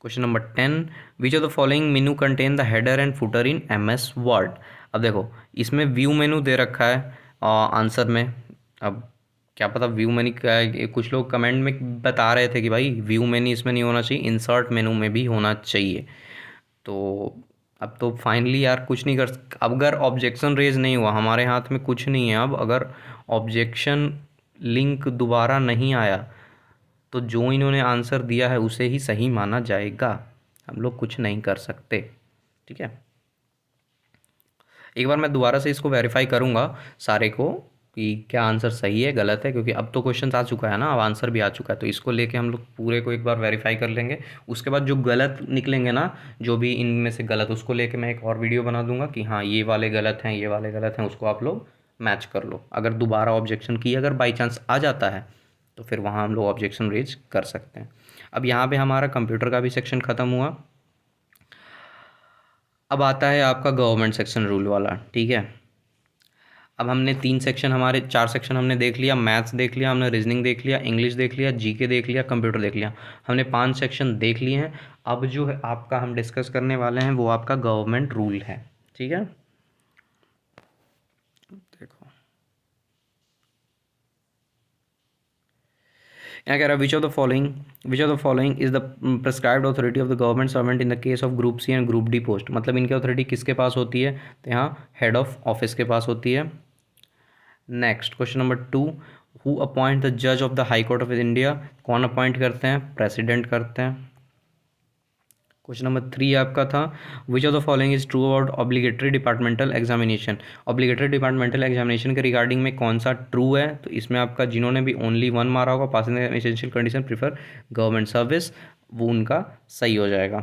Question number 10, which of the following menu contain the header and footer in MS word. अब देखो इसमें व्यू मेनू दे रखा है आंसर में, अब क्या पता व्यू मेनू क्या है, कुछ लोग कमेंट में बता रहे थे कि भाई व्यू मेनू इसमें नहीं होना चाहिए, इंसर्ट मेनू में भी होना चाहिए। तो अब तो फाइनली यार कुछ नहीं कर, अब अगर ऑब्जेक्शन रेज नहीं हुआ, हमारे हाथ में कुछ नहीं है, अब अगर ऑब्जेक्शन लिंक दोबारा नहीं आया तो जो इन्होंने आंसर दिया है उसे ही सही माना जाएगा, हम लोग कुछ नहीं कर सकते। ठीक है, एक बार मैं दोबारा से इसको वेरीफाई करूँगा सारे को कि क्या आंसर सही है गलत है, क्योंकि अब तो क्वेश्चन आ चुका है ना, अब आंसर भी आ चुका है, तो इसको लेके हम लोग पूरे को एक बार वेरीफाई कर लेंगे। उसके बाद जो गलत निकलेंगे ना, जो भी इनमें से गलत, उसको लेके मैं एक और वीडियो बना दूंगा कि हाँ ये वाले गलत हैं, ये वाले गलत हैं, उसको आप लोग मैच कर लो। अगर दोबारा ऑब्जेक्शन की अगर बाई चांस आ जाता है तो फिर वहाँ हम लोग ऑब्जेक्शन रेज कर सकते हैं। अब यहाँ पे हमारा कंप्यूटर का भी सेक्शन ख़त्म हुआ। अब आता है आपका गवर्नमेंट सेक्शन रूल वाला। ठीक है, अब हमने 3 सेक्शन, हमारे 4 सेक्शन हमने देख लिया। मैथ्स देख लिया हमने, रीजनिंग देख लिया, इंग्लिश देख लिया, जीके देख लिया, कंप्यूटर देख लिया। हमने 5 सेक्शन देख लिए हैं। अब जो है आपका हम डिस्कस करने वाले हैं वो आपका गवर्नमेंट रूल है। ठीक है, देखो यहाँ कह रहा है which of the following is the prescribed authority of the government servant in the case of group C and group D post. मतलब इनकी अथॉरिटी किसके पास होती है, तो यहाँ हेड ऑफ ऑफिस के पास होती है। Next question number 2, who appoint the जज of the high court of India. कौन अपॉइंट करते हैं, प्रेसिडेंट करते हैं। क्वेश्चन नंबर 3 आपका था which of the following is true about obligatory departmental examination. Obligatory departmental examination के रिगार्डिंग में कौन सा ट्रू है, तो इसमें आपका जिन्होंने भी ओनली 1 मारा होगा, passing essential condition prefer government service, वो उनका सही हो जाएगा।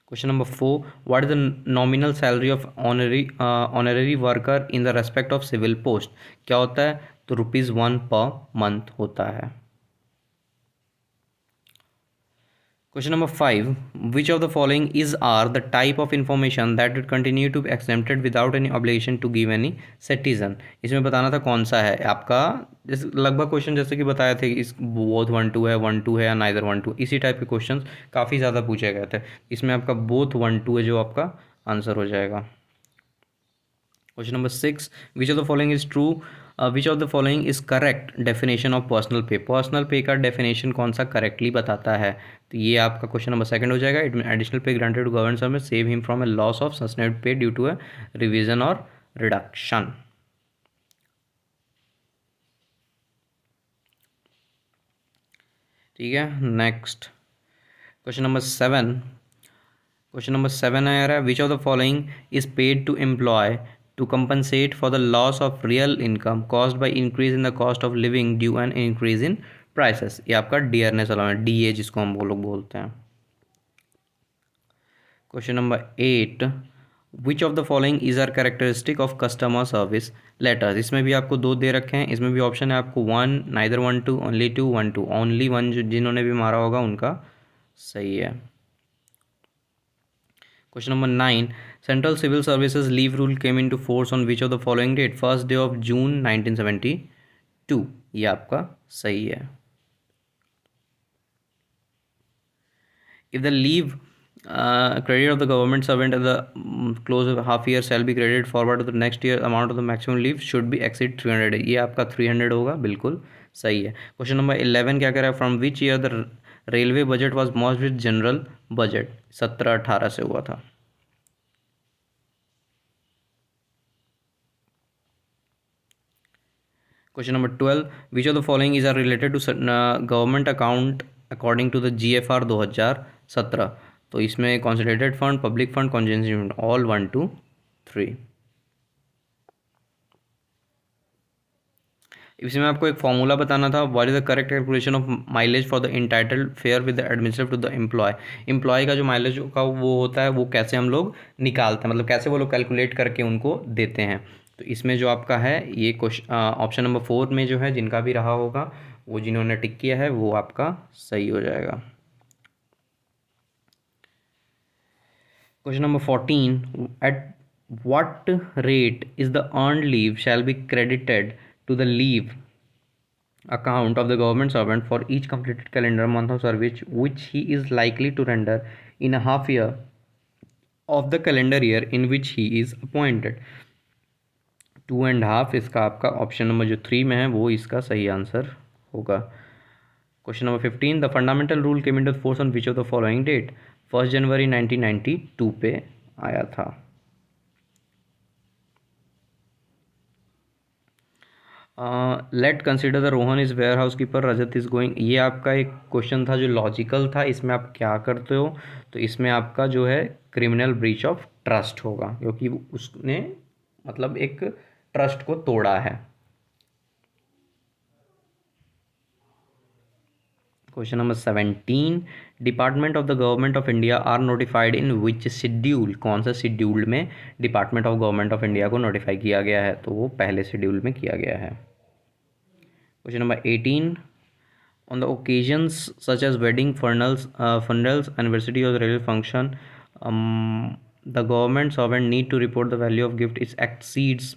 Question number 4, what is the nominal salary of honorary worker in the respect of civil post. क्या होता है, तो ₹1 पर मंथ होता है। Question number 5, which of the following is are the type of information that will continue to be accepted without any obligation to give any citizen. इसमें बताना था कौन सा है आपका, जैसे लगभग क्वेश्चन जैसे कि बताए थे इस बोथ 1 2 है, 1 2 है या नाइदर 1 2, इसी टाइप के क्वेश्चन काफ़ी ज़्यादा पूछे गए थे। इसमें आपका बोथ 1 2 है जो आपका आंसर हो जाएगा। Question number 6, which of the following is true, which of the following is correct definition of personal पे। पर्सनल पे का डेफिनेशन कौन सा करेक्टली बताता है, तो ये आपका क्वेश्चन नंबर 2 हो जाएगा। It mean additional pay granted to government service save him from a loss of sustained pay due to a revision और रिडक्शन। ठीक है, next question number 7। Question number 7 है यार, which of the following is paid to employ to compensate for the loss of real income caused by increase in the cost of living due an increase in prices। ये आपका डियरनेस अलाउंस, डीए जिसको हम वो लोग बोलते हैं। Question number 8, which of the following is are characteristic of customer service letters. इसमें भी आपको 2 दे रखे हैं, इसमें भी ऑप्शन है आपको 1, नाइदर 1 2, ओनली 2, 1 2। ओनली 1 जिन्होंने भी मारा होगा उनका सही है। Question number 9, central civil services leave rule came in to force on which of the following date, 1 day of June 1972। ये आपका सही है। If the leave credit of the government servant at the close of half year shall be credited forward to the next year amount of the maximum leave should be exceed 300। ये आपका 300 होगा, बिल्कुल सही है। क्वेश्चन नंबर 11 क्या कह रहा है, from which year the railway budget was merged with general budget. 17-18 से हुआ था। Question number 12, which of the following is are related to government account according to the GFR 2017। तो इसमें consolidated fund, public fund, contingency fund, all 1 2 3। इसमें आपको एक फॉर्मूला बताना था, what is the correct calculation of mileage for the entitled fare with the administrative to the employee. Employee का जो माइलेज का वो होता है वो कैसे हम लोग निकालते हैं, मतलब कैसे वो लोग कैलकुलेट करके उनको देते हैं। तो इसमें जो आपका है ये क्वेश्चन ऑप्शन नंबर 4 में जो है जिनका भी रहा होगा वो जिन्होंने टिक किया है वो आपका सही हो जाएगा। Question number 14, at what rate is the earned leave shall be credited to the leave account of the government servant for each completed calendar month of service which he is likely to render in a half year of the calendar year in which he is appointed। 2.5 इसका आपका ऑप्शन नंबर जो 3 में है वो इसका सही आंसर होगा। Question number 15, the fundamental rule came into force on which of the following date. 1 जनवरी 1992 पे आया था। Let consider the Rohan is warehouse keeper, Rajat is going. ये आपका एक क्वेश्चन था जो लॉजिकल था। इसमें आप क्या करते हो, तो इसमें आपका जो है क्रिमिनल ब्रीच ऑफ ट्रस्ट होगा, क्योंकि उसने मतलब एक ट्रस्ट को तोड़ा है। Question number 17, department of the government of India are notified in which schedule, कौन सा शेड्यूल में department of government of India को नोटिफाई किया गया है, तो वो पहले शेड्यूल में किया गया है। Question number 18, on the occasions such as wedding, funerals, anniversary or railway function, the government servant need to report the value of gift is exceeds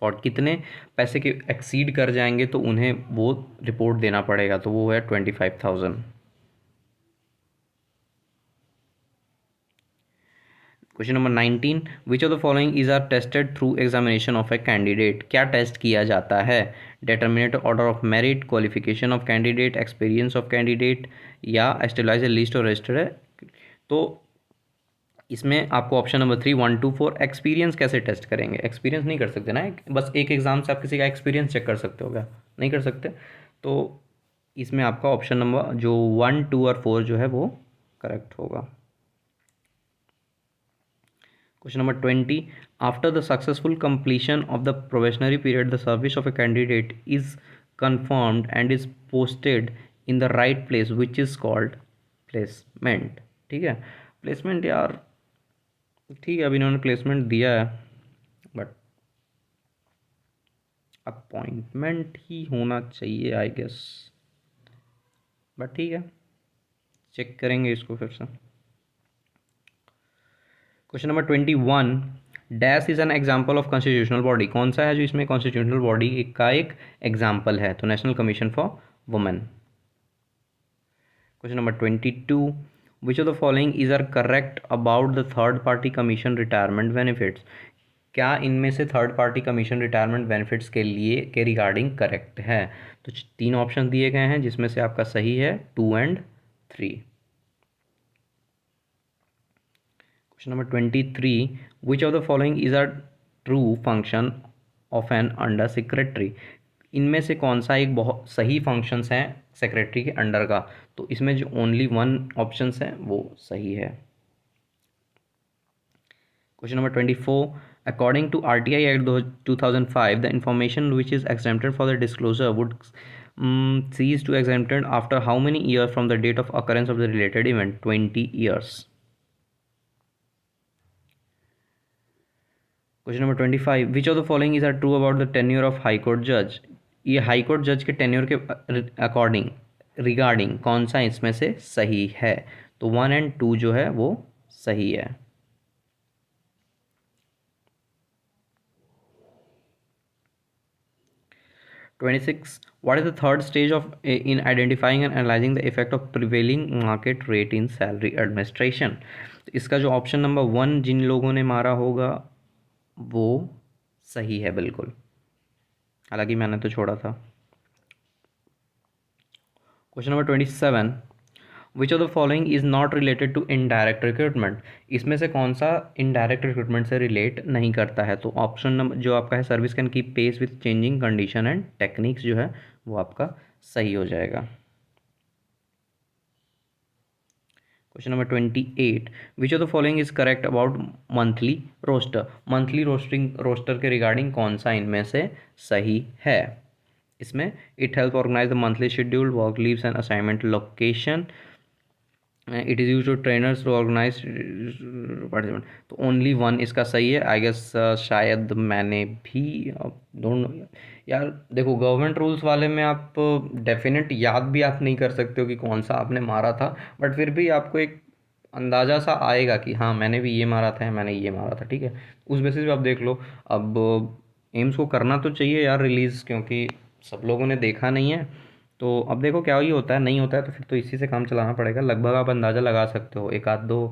for, कितने पैसे के एक्सीड कर जाएंगे तो उन्हें वो रिपोर्ट देना पड़ेगा, तो वो है 25,000। Question number 19, which of the following is are tested through examination of a candidate, क्या टेस्ट किया जाता है, determinate order of merit, qualification of candidate, experience of candidate, या एस्टेलाइज ए लिस्ट और रजिस्टर है। तो इसमें आपको ऑप्शन नंबर 3, 1, 2, 4, एक्सपीरियंस कैसे टेस्ट करेंगे, एक्सपीरियंस नहीं कर सकते ना, बस एक एग्जाम से आप किसी का एक्सपीरियंस चेक कर सकते हो क्या, नहीं कर सकते। तो इसमें आपका ऑप्शन नंबर जो 1, 2 और 4 जो है वो करेक्ट होगा। Question number 20. After the successful completion of the probationary period, the service of a candidate is confirmed and is posted in the right place, which is called placement। ठीक है, प्लेसमेंट यार ठीक है, अभी इन्होंने प्लेसमेंट दिया है, बट अपॉइंटमेंट ही होना चाहिए आई गेस, बट ठीक है, चेक करेंगे इसको फिर से। Question number 21, dash is an example of constitutional body, कौन सा है जो इसमें कॉन्स्टिट्यूशनल बॉडी का एक एग्जाम्पल है, तो national commission for women. Question number 22, which of the following is are correct about the third party commission retirement benefits, क्या इनमें से third party commission retirement benefits के लिए के रिगार्डिंग करेक्ट है, तो 3 ऑप्शन दिए गए हैं जिसमें से आपका सही है 2 and 3। Question number 23, which of the following is a true function of an under secretary, इनमें से कौन सा एक बहुत सही फंक्शंस हैं सेक्रेटरी के अंडर का, तो इसमें जो ओनली 1 ऑप्शंस है वो सही है। Question number 24, according to RTI act 2005 the information which is exempted for the disclosure would cease to exempted after how many years from the date of occurrence of the related event, 20 years। Question number 25, which of the following is are true about the tenure of high court जज, ये हाई कोर्ट जज के टेन्योर के अकॉर्डिंग रिगार्डिंग कौन सा इसमें से सही है, तो 1 एंड 2 जो है वो सही है। Twenty-six, what is the third stage of in identifying and analyzing the effect of prevailing market rate in salary administration, इसका जो ऑप्शन नंबर 1 जिन लोगों ने मारा होगा वो सही है बिल्कुल, हालांकि मैंने तो छोड़ा था। Question number 27, which of the following is not related to indirect recruitment, इसमें से कौन सा इनडायरेक्ट रिक्रूटमेंट से रिलेट नहीं करता है, तो ऑप्शन नंबर जो आपका है service can keep pace with changing condition and techniques जो है वो आपका सही हो जाएगा। Question number 28, which of the following is correct about monthly roster, monthly roster के रिगार्डिंग कौन सा इनमें से सही है, इसमें it help organise the monthly schedule, work leaves and assignment location, it is use to trainers to organise participant, तो ओनली 1 इसका सही है आई गेस, शायद मैंने भी डोंट यार, देखो गवर्नमेंट रूल्स वाले में आप डेफिनेट याद भी आप नहीं कर सकते हो कि कौन सा आपने मारा था, बट फिर भी आपको एक अंदाज़ा सा आएगा कि हाँ मैंने भी ये मारा था, मैंने ये मारा था, ठीक है, उस बेसिस पे आप देख लो। अब एम्स को करना तो चाहिए यार रिलीज़, क्योंकि सब लोगों ने देखा नहीं है, तो अब देखो क्या ही होता है, नहीं होता है तो फिर तो इसी से काम चलाना पड़ेगा। लगभग आप अंदाज़ा लगा सकते हो, एक आध दो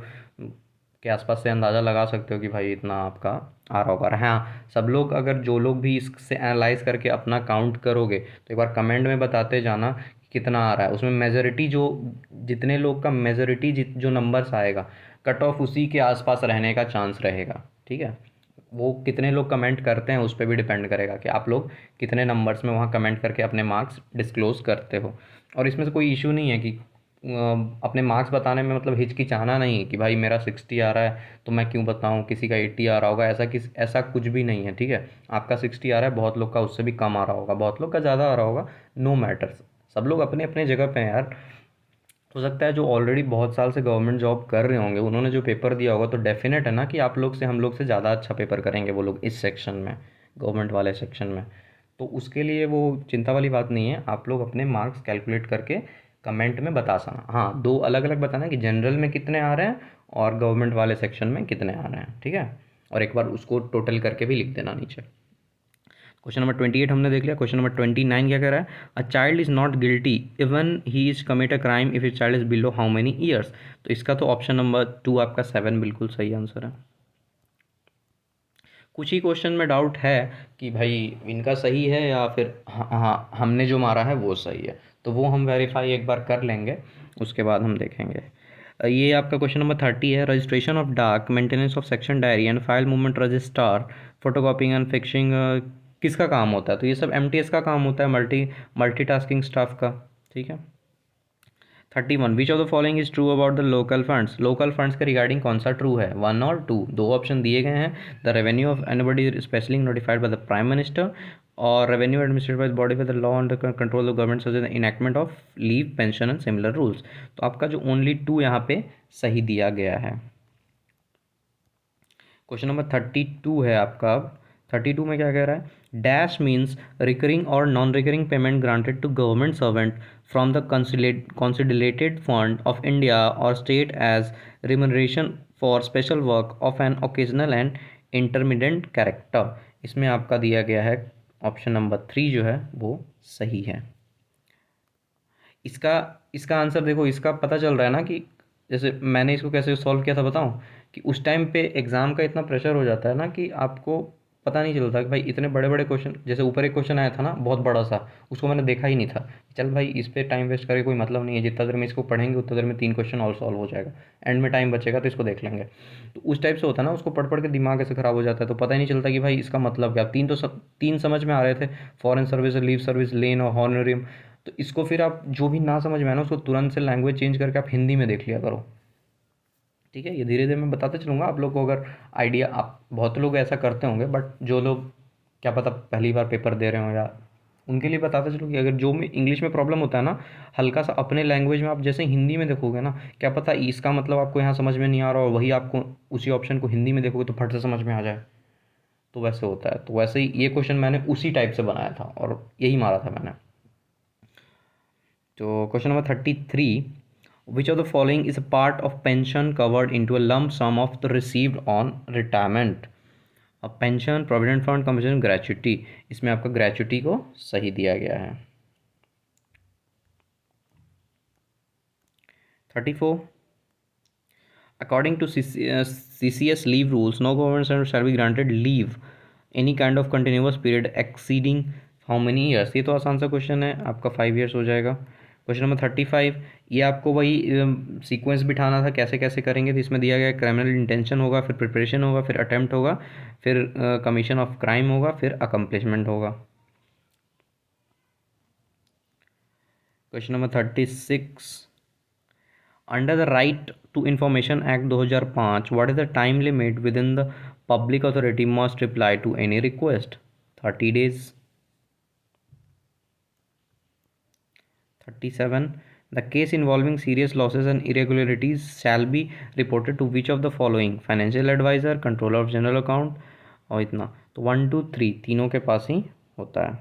के आसपास से अंदाज़ा लगा सकते हो कि भाई इतना आपका आ रहा होगा। हाँ, सब लोग अगर जो लोग भी इससे एनालाइज करके अपना काउंट करोगे तो एक बार कमेंट में बताते जाना कि कितना आ रहा है, उसमें मेजॉरिटी जो जितने लोग का मेजॉरिटी जो नंबर्स आएगा कट ऑफ उसी के आसपास रहने का चांस रहेगा, ठीक है। वो कितने लोग कमेंट करते हैं उस पर भी डिपेंड करेगा कि आप लोग कितने नंबर्स में वहाँ कमेंट करके अपने मार्क्स डिस्क्लोज़ करते हो। और इसमें से कोई इशू नहीं है कि अपने मार्क्स बताने में मतलब हिचकिचाना नहीं है कि भाई मेरा 60 आ रहा है तो मैं क्यों बताऊँ, किसी का 80 आ रहा होगा, ऐसा कुछ भी नहीं है, ठीक है। आपका 60 आ रहा है, बहुत लोग का उससे भी कम आ रहा होगा, बहुत लोग का ज़्यादा आ रहा होगा, नो मैटर्स। सब लोग अपने अपने जगह पे हैं यार। हो सकता है जो ऑलरेडी बहुत साल से गवर्नमेंट जॉब कर रहे होंगे उन्होंने जो पेपर दिया होगा तो डेफिनेट है ना कि आप लोग से हम लोग से ज़्यादा अच्छा पेपर करेंगे वो लोग इस सेक्शन में, गवर्नमेंट वाले सेक्शन में। तो उसके लिए वो चिंता वाली बात नहीं है, आप लोग अपने मार्क्स कैलकुलेट करके कमेंट में बता सकना। हाँ, दो अलग अलग बताना कि जनरल में कितने आ रहे हैं और गवर्नमेंट वाले सेक्शन में कितने आ रहे हैं, ठीक है। और एक बार उसको टोटल करके भी लिख देना नीचे। क्वेश्चन नंबर 28 हमने देख लिया। क्वेश्चन नंबर 29 क्या कह रहा है? A child is not guilty even he is commit a crime if is child is below how many years. तो इसका तो ऑप्शन नंबर 2 आपका 7 बिल्कुल सही आंसर है। कुछ ही क्वेश्चन में डाउट है कि भाई इनका सही है या फिर हाँ हाँ हमने जो मारा है वो सही है, तो वो हम वेरीफाई एक बार कर लेंगे, उसके बाद हम देखेंगे। ये आपका क्वेश्चन नंबर 30 है। रजिस्ट्रेशन ऑफ डाक, maintenance of section diary and file movement registrar, photocopying and fixing किसका काम होता है? तो ये सब एमटीएस का काम होता है, मल्टीटास्किंग स्टाफ का, ठीक है। 31 विच of the following is true about the local funds. Local funds के रिगार्डिंग कौन सा ट्रू है, 1 और 2? दो ऑप्शन दिए गए हैं। The revenue of anybody specially notified by the prime minister और revenue administrated by body with the law and control of government such as enactment of leave pension and similar rules. तो आपका जो ओनली 2 यहाँ पे सही दिया गया है। क्वेश्चन नंबर 32 है आपका। अब 32 में क्या कह रहा है? डैश मीन्स रिकरिंग और non recurring payment granted to government servant from the consolidated fund of India और state as remuneration for special work of an occasional and intermediate character. इसमें आपका दिया गया है ऑप्शन नंबर 3 जो है वो सही है। इसका इसका आंसर देखो, इसका पता चल रहा है ना कि जैसे मैंने इसको कैसे सॉल्व किया था बताऊं, कि उस टाइम पे एग्ज़ाम का इतना प्रेशर हो जाता है ना कि आपको पता नहीं चलता कि भाई इतने बड़े बड़े क्वेश्चन, जैसे ऊपर एक क्वेश्चन आया था ना बहुत बड़ा सा, उसको मैंने देखा ही नहीं था। चल भाई इस पर टाइम वेस्ट करके कोई मतलब नहीं है, जितना देर में इसको पढ़ेंगे उतना देर में 3 क्वेश्चन और सॉल्व हो जाएगा, एंड में टाइम बचेगा तो इसको देख लेंगे। तो उस टाइप से होता है ना, उसको पढ़ पढ़ के दिमाग ऐसे ख़राब हो जाता है, तो पता ही नहीं चलता कि भाई इसका मतलब क्या। तीन समझ में आ रहे थे, फॉरेन सर्विस, लीव सर्विस, लेन और हॉनरियम। तो इसको फिर आप जो भी ना समझ में आए ना उसको तुरंत से लैंग्वेज चेंज करके आप हिंदी में देख लिया करो, ठीक है। ये धीरे धीरे मैं बताते चलूँगा आप लोग को, अगर आइडिया, आप बहुत लोग ऐसा करते होंगे बट जो लोग क्या पता पहली बार पेपर दे रहे हो या उनके लिए बताते चलूँ कि अगर जो में इंग्लिश में प्रॉब्लम होता है ना, हल्का सा अपने लैंग्वेज में आप जैसे हिंदी में देखोगे ना, क्या पता इसका मतलब आपको यहाँ समझ में नहीं आ रहा और वही आपको उसी ऑप्शन को हिंदी में देखोगे तो फट से समझ में आ जाए। तो वैसे होता है, तो वैसे ही ये क्वेश्चन मैंने उसी टाइप से बनाया था और यही मारा था मैंने। तो question number 33, which of the following is a part of pension covered into a lump sum of the received on retirement? अब pension, provident fund, compensation, gratuity. इसमें आपका ग्रेच्युटी को सही दिया गया है। 34, according to CCS leave rules, no government service shall be granted leave any kind of continuous period exceeding how many years। ये तो आसान सा क्वेश्चन है, आपका 5 ईयर्स हो जाएगा। क्वेश्चन नंबर 35, ये आपको वही सीक्वेंस बिठाना था कैसे कैसे करेंगे, तो इसमें दिया गया क्रिमिनल इंटेंशन होगा, फिर प्रिपरेशन होगा, फिर अटेम्प्ट होगा, फिर कमीशन ऑफ क्राइम होगा, फिर अकम्प्लिशमेंट होगा। Question number 36, under the right to information act 2005 what is the time limit within the public authority must reply to any request? 30 days। 37, the case involving serious losses and irregularities shall be reported to which of the following? Financial adviser, controller of general account, और इतना। तो 1 2 3 तीनों के पास ही होता है।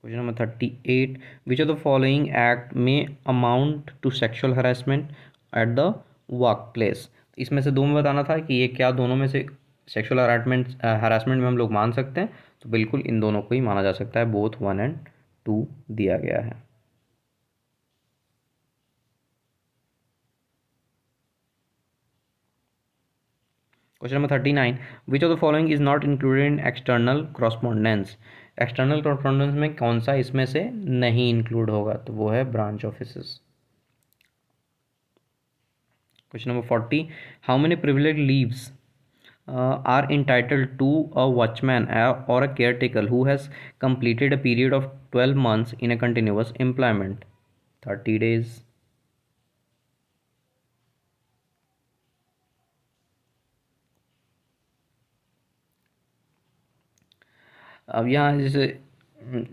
Question number 38, which of the following act may amount to sexual harassment at the work place? इसमें से दो में बताना था कि ये क्या दोनों में से सेक्शुअल हरासमेंट में हम लोग मान सकते हैं, तो बिल्कुल इन दोनों को ही माना जा सकता है, बोथ 1 एंड 2 दिया गया है। Question number 39, which of the following is not included in external correspondence? External correspondence में कौन सा इसमें से नहीं इंक्लूड होगा? तो वो है branch offices. Question number 40, how many privilege leaves are entitled to a watchman or a caretaker who has completed a period of 12 months in a continuous employment? 30 days. अब यहाँ जैसे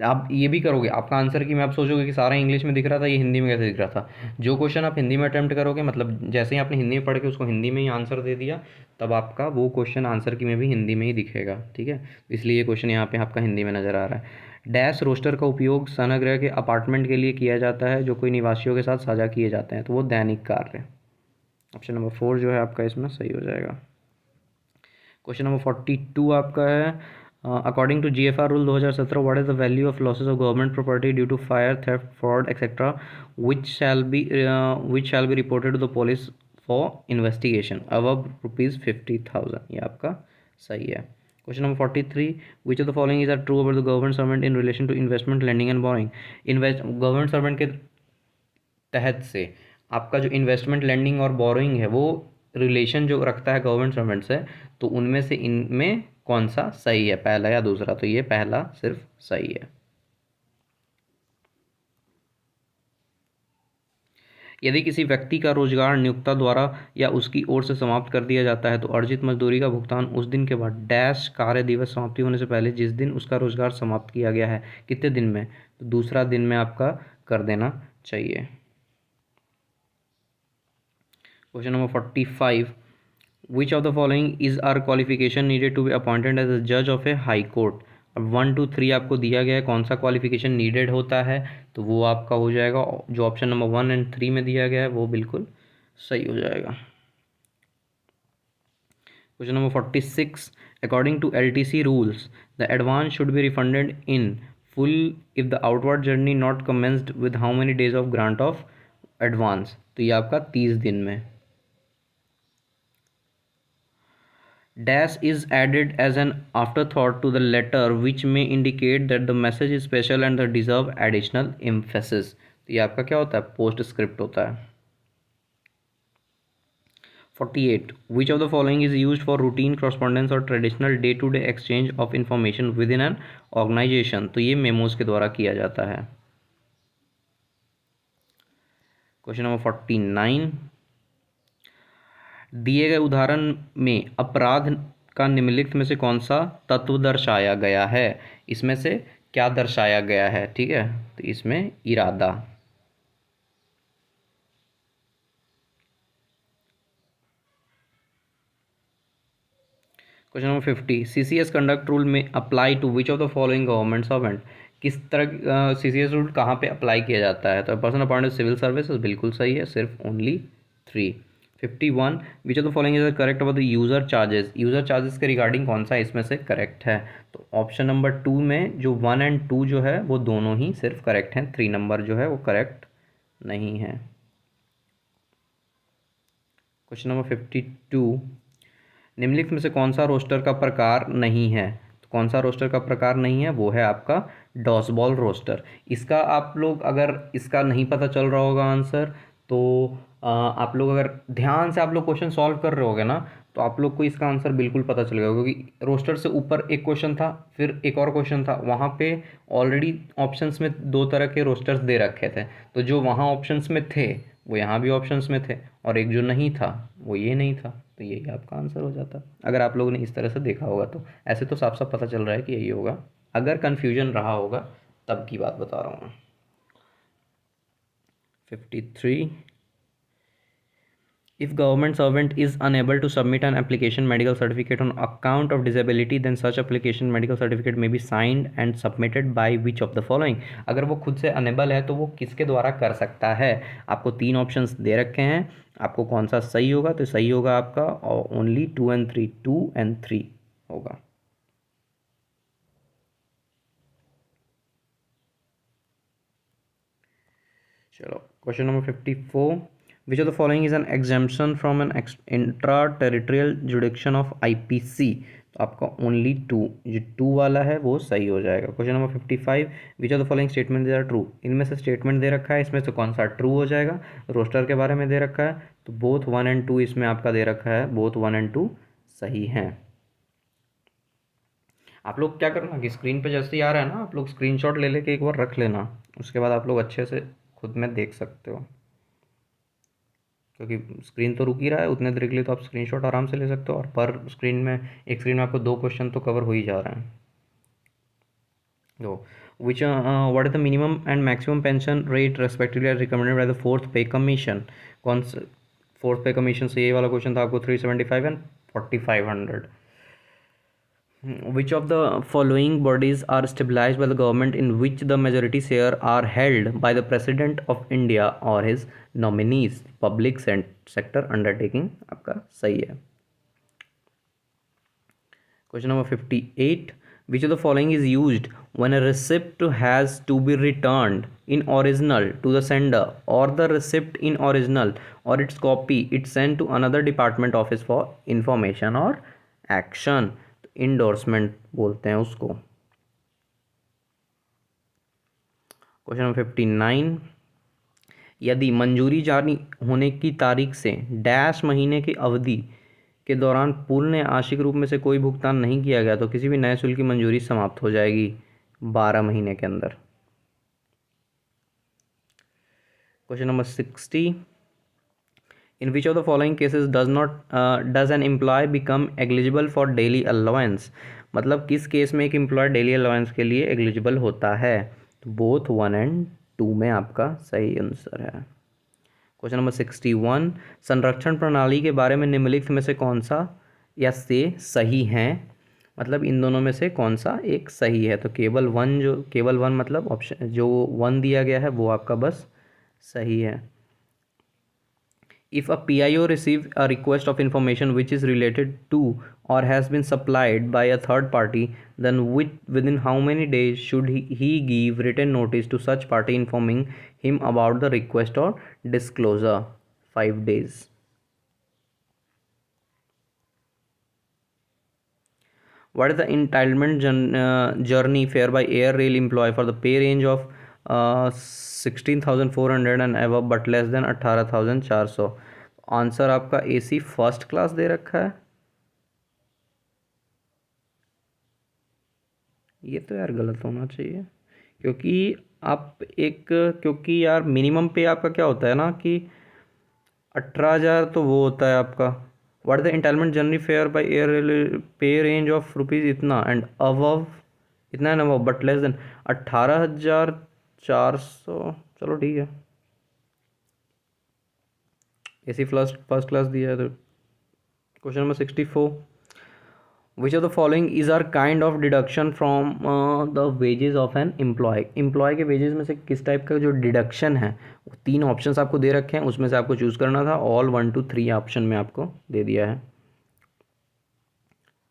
आप ये भी करोगे, आपका आंसर की में आप सोचोगे कि सारा इंग्लिश में दिख रहा था, ये हिंदी में कैसे दिख रहा था। जो क्वेश्चन आप हिंदी में अटैम्प्ट करोगे, मतलब जैसे ही आपने हिंदी में पढ़ के उसको हिंदी में ही आंसर दे दिया, तब आपका वो क्वेश्चन आंसर की में भी हिंदी में ही दिखेगा, ठीक है। इसलिए ये क्वेश्चन यहाँ पे आपका हिंदी में नज़र आ रहा है। डैश रोस्टर का उपयोग स्नानगृह के अपार्टमेंट के लिए किया जाता है जो कोई निवासियों के साथ साझा किए जाते हैं, तो वो दैनिक कार्य। ऑप्शन नंबर 4 जो है आपका इसमें सही हो जाएगा। क्वेश्चन नंबर 42 आपका है, according to GFR rule 2017, what is the value of losses of government property due to fire, theft, fraud etcetera, which shall be reported to the police for investigation above ₹50,000। ये आपका सही है। Question number 43, which of the following is are true about the government servant in relation to investment, lending and borrowing. Government servant के तहत से आपका जो इन्वेस्टमेंट, लैंडिंग और बोरोइंग है, वो रिलेशन जो रखता है गवर्नमेंट सर्वेंट से, तो उनमें से इनमें कौन सा सही है, पहला या दूसरा? तो ये पहला सिर्फ सही है। यदि किसी व्यक्ति का रोजगार नियोक्ता द्वारा या उसकी ओर से समाप्त कर दिया जाता है तो अर्जित मजदूरी का भुगतान उस दिन के बाद डैश कार्य दिवस समाप्ति होने से पहले जिस दिन उसका रोजगार समाप्त किया गया है, कितने दिन में? तो दूसरा दिन में आपका कर देना चाहिए। Question number 45, which of the following is are qualification needed to be appointed as a जज ऑफ ए हाई कोर्ट। अब 1 2 3 आपको दिया गया है, कौन सा क्वालिफिकेशन नीडेड होता है, तो वो आपका हो जाएगा जो ऑप्शन नंबर 1 एंड 3 में दिया गया है, वो बिल्कुल सही हो जाएगा। Question number 46, according to LTC rules the advance should be refunded in full if the outward journey not commenced with how many days of grant of advance. तो ये आपका 30 दिन में। Dash is added as an afterthought to the letter which may indicate that the message is special and the deserve additional emphasis। तो ये आपका क्या होता है? पोस्ट स्क्रिप्ट होता है। 48, which of the following is used for routine correspondence or traditional day to day exchange of information within an organization? तो ये मेमोज के द्वारा किया जाता है। क्वेश्चन नंबर 49, दिए गए उदाहरण में अपराध का निम्नलिखित में से कौन सा तत्व दर्शाया गया है? इसमें से क्या दर्शाया गया है, ठीक है। तो इसमें इरादा। Question number 50, CCS conduct rule में apply to which of the following government servant. किस तरह CCS रूल कहाँ पे अप्लाई किया जाता है? तो पर्सन अपॉइंटेड सिविल सर्विस बिल्कुल सही है, सिर्फ only 3। 51, which of the following is correct about the user charges. User charges के रिगार्डिंग कौन सा इसमें से करेक्ट है? तो ऑप्शन नंबर 2 में जो 1 एंड 2 जो है वो दोनों ही सिर्फ करेक्ट हैं, 3 नंबर जो है वो करेक्ट नहीं है। क्वेश्चन नंबर 52, निम्नलिखित में से कौन सा रोस्टर का प्रकार नहीं है? तो कौन सा रोस्टर का प्रकार नहीं है? वो है आपका डॉसबॉल रोस्टर। इसका आप लोग अगर इसका नहीं पता चल रहा होगा आंसर, तो आप लोग अगर ध्यान से आप लोग क्वेश्चन सॉल्व कर रहे होगे ना, तो आप लोग को इसका आंसर बिल्कुल पता चल गया, क्योंकि रोस्टर से ऊपर एक क्वेश्चन था, फिर एक और क्वेश्चन था, वहाँ पे ऑलरेडी ऑप्शंस में 2 तरह के रोस्टर्स दे रखे थे, तो जो वहाँ ऑप्शंस में थे वो यहाँ भी ऑप्शंस में थे, और एक जो नहीं था वो ये नहीं था, तो यही आपका आंसर हो जाता अगर आप लोगों ने इस तरह से देखा होगा तो। ऐसे तो साफ साफ पता चल रहा है कि यही होगा, अगर कन्फ्यूजन रहा होगा तब की बात बता रहा हूँ। 53, if government servant is unable to submit an application medical certificate on account of disability, then such application medical certificate may be signed and submitted by which of the following। अगर वो खुद से अनेबल है तो वो किसके द्वारा कर सकता है? आपको 3 ऑप्शंस दे रखे हैं, आपको कौन सा सही होगा? तो सही होगा आपका ओनली 2 एंड 3, 2 एंड 3 होगा। चलो question number 54, which of the following is an exemption from an intra-territorial jurisdiction of IPC। तो आपका ओनली टू, जो टू वाला है वो सही हो जाएगा। Question number 55, which of the following statement they are true, इनमें से स्टेटमेंट दे रखा है, इसमें से कौन सा ट्रू हो जाएगा। रोस्टर के बारे में दे रखा है, तो बोथ 1 एंड 2 इसमें आपका दे रखा है, बोथ 1 एंड 2 सही हैं। आप लोग क्या करना कि स्क्रीन पे जैसे ही आ रहा है ना, आप लोग स्क्रीनशॉट ले लेके एक बार रख लेना, उसके बाद आप लोग अच्छे से खुद में देख सकते हो, क्योंकि स्क्रीन तो रुक ही रहा है उतने देर के लिए, तो आप स्क्रीनशॉट आराम से ले सकते हो, और पर स्क्रीन में, एक स्क्रीन में आपको 2 क्वेश्चन तो कवर हो ही जा रहे हैं। तो which what is the minimum and maximum pension rate respectively as recommended by the fourth pay commission, कौन सा फोर्थ पे कमीशन से, ये वाला क्वेश्चन था आपको 375 and 4500। Which of the following bodies are stabilized by the government in which the majority share are held by the President of India or his nominees, public sector undertaking, आपका सही है। Question number 58, which of the following is used when a receipt has to be returned in original to the sender, or the receipt in original or its copy it's sent to another department office for information or action, endorsement बोलते हैं उसको। क्वेश्चन नंबर 59, यदि मंजूरी जारी होने की तारीख से डैश महीने की अवधि के दौरान पूर्ण या आंशिक रूप में से कोई भुगतान नहीं किया गया तो किसी भी नए शुल्क की मंजूरी समाप्त हो जाएगी 12 महीने के अंदर। Question number 60, in which of the following cases does an employee become eligible for daily allowance, मतलब किस केस में एक एम्प्लॉय डेली अलाउंस के लिए एलिजिबल होता है, तो बोथ 1 एंड 2 में आपका सही आंसर है। क्वेश्चन नंबर 61, संरक्षण प्रणाली के बारे में निम्नलिखित में से कौन सा या से सही है, मतलब इन दोनों में से कौन सा एक सही है, तो केवल वन मतलब ऑप्शन जो 1 दिया गया है वो आपका बस सही है। If a PIO receives a request of information which is related to or has been supplied by a third party, then within how many days should he give written notice to such party informing him about the request or disclosure? 5 days. What is the entitlement journey fare by air rail employee for the pay range of 16,400 and above but less than 18,400? Answer आपका AC फर्स्ट क्लास दे रखा है। ये तो यार गलत होना चाहिए, क्योंकि क्योंकि यार मिनिमम पे आपका क्या होता है ना कि 18,000 तो वो होता है आपका। What is the entitlement generally fair by air rail पे रेंज ऑफ रुपीज़ इतना एंड अबव, इतना and above but less than 18,400, चलो ठीक है, AC फर्स्ट क्लास दिया है। तो question number 64, which of the following is are kind of deduction from the wages of an employee, employee के वेजेस में से किस टाइप का जो डिडक्शन है, 3 ऑप्शंस आपको दे रखे हैं, उसमें से आपको चूज़ करना था, ऑल 1 to 3 ऑप्शन में आपको दे दिया है।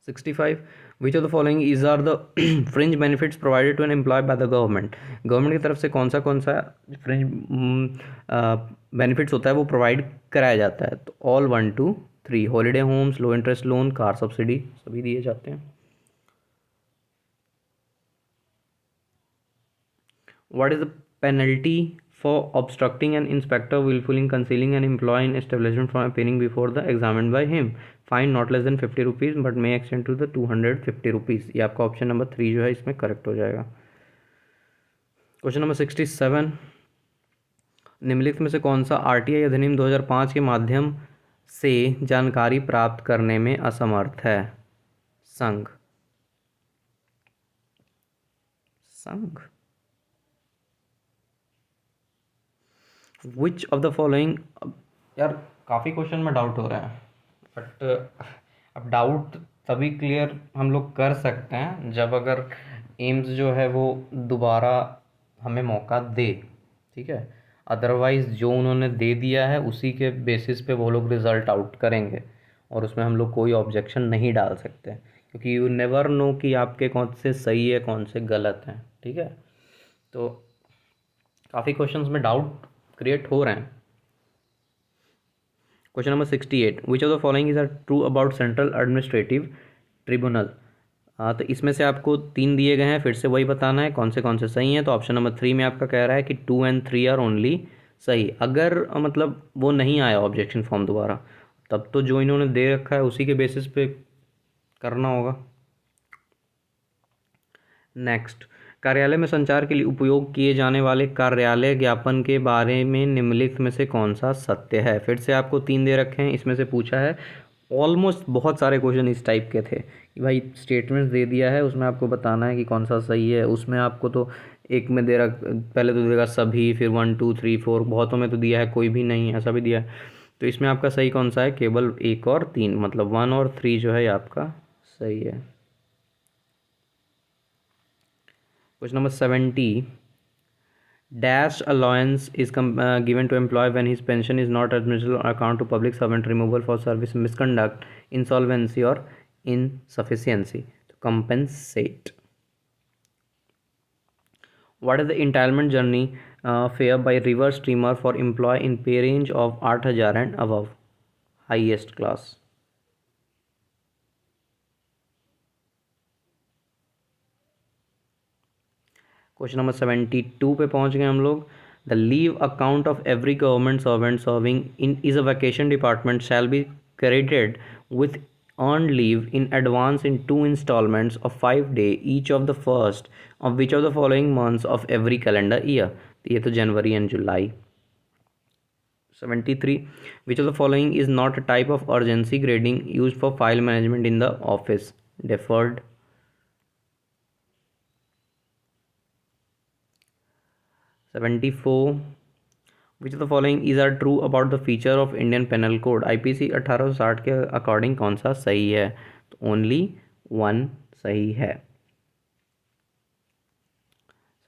65, which of the following is are the fringe benefits provided to an employee by the government, government की तरफ से कौन सा फ्रिंज बेनिफिट्स होता है वो प्रोवाइड कराया जाता है, तो all 1 to 3, holiday homes, low interest loan, car subsidy सभी दिए जाते हैं। What is the penalty for obstructing an inspector wilfully concealing an employee in establishment from appearing before the examined by him, fine not less than 50 rupees but may extend to the 250 rupees. ये आपका ऑप्शन नंबर 3 जो है इसमें करेक्ट हो जाएगा। क्वेश्चन नंबर 67, निम्नलिखित में से कौन सा RTI अधिनियम 2005 के माध्यम से जानकारी प्राप्त करने में असमर्थ है, संघ। विच ऑफ द फॉलोइंग, यार काफ़ी क्वेश्चन में डाउट हो रहा है, बट अब डाउट तभी क्लियर हम लोग कर सकते हैं जब अगर एम्स जो है वो दोबारा हमें मौका दे, ठीक है, अदरवाइज़ जो उन्होंने दे दिया है उसी के बेसिस पे वो लोग रिज़ल्ट आउट करेंगे, और उसमें हम लोग कोई ऑब्जेक्शन नहीं डाल सकते, क्योंकि यू नेवर नो कि आपके कौन से सही है कौन से गलत हैं, ठीक है। तो काफ़ी क्वेश्चंस में डाउट क्रिएट हो रहे हैं। Question number 68, which of the following is are true about central administrative tribunal. तो इसमें से आपको 3 दिए गए हैं, फिर से वही बताना है कौन से सही हैं। तो ऑप्शन नंबर 3 में आपका कह रहा है कि 2 एंड 3 आर ओनली सही। अगर मतलब वो नहीं आया ऑब्जेक्शन फॉर्म दोबारा, तब तो जो इन्होंने दे रखा है उसी के बेसिस पे करना होगा। नेक्स्ट, कार्यालय में संचार के लिए उपयोग किए जाने वाले कार्यालय ज्ञापन के बारे में निम्नलिखित में से कौन सा सत्य है। फिर से आपको 3 दे रखे हैं, इसमें से पूछा है। ऑलमोस्ट बहुत सारे क्वेश्चन इस टाइप के थे कि भाई स्टेटमेंट्स दे दिया है, उसमें आपको बताना है कि कौन सा सही है। उसमें आपको तो एक में दे रख, पहले तो देगा सभी, फिर 1 2 3 4, बहुतों में तो दिया है कोई भी नहीं, ऐसा भी दिया है। तो इसमें आपका सही कौन सा है, केवल 1 और 3, मतलब 1 और 3 जो है आपका सही है। Question number 70, dash allowance is given to employee when his pension is not admissible on account to public servant removal for service misconduct, insolvency or insufficiency to compensate. What is the entitlement journey fare by river steamer for employee in pay range of 8,000 and above, highest class? Question number 72 पे पहुंच गए हम लोग। The leave account of every government servant serving in is a vacation department shall be credited with earned leave in advance in 2 installments of 5 day each of the first of which of the following months of every calendar year। तो ये तो जनवरी and July. 73, which of the following is not a type of urgency grading used for file management in the office? Deferred। 74, which of the following is are true about the feature of Indian penal code? IPC 1860 के अकॉर्डिंग कौन सा सही है? तो ओनली 1 सही है।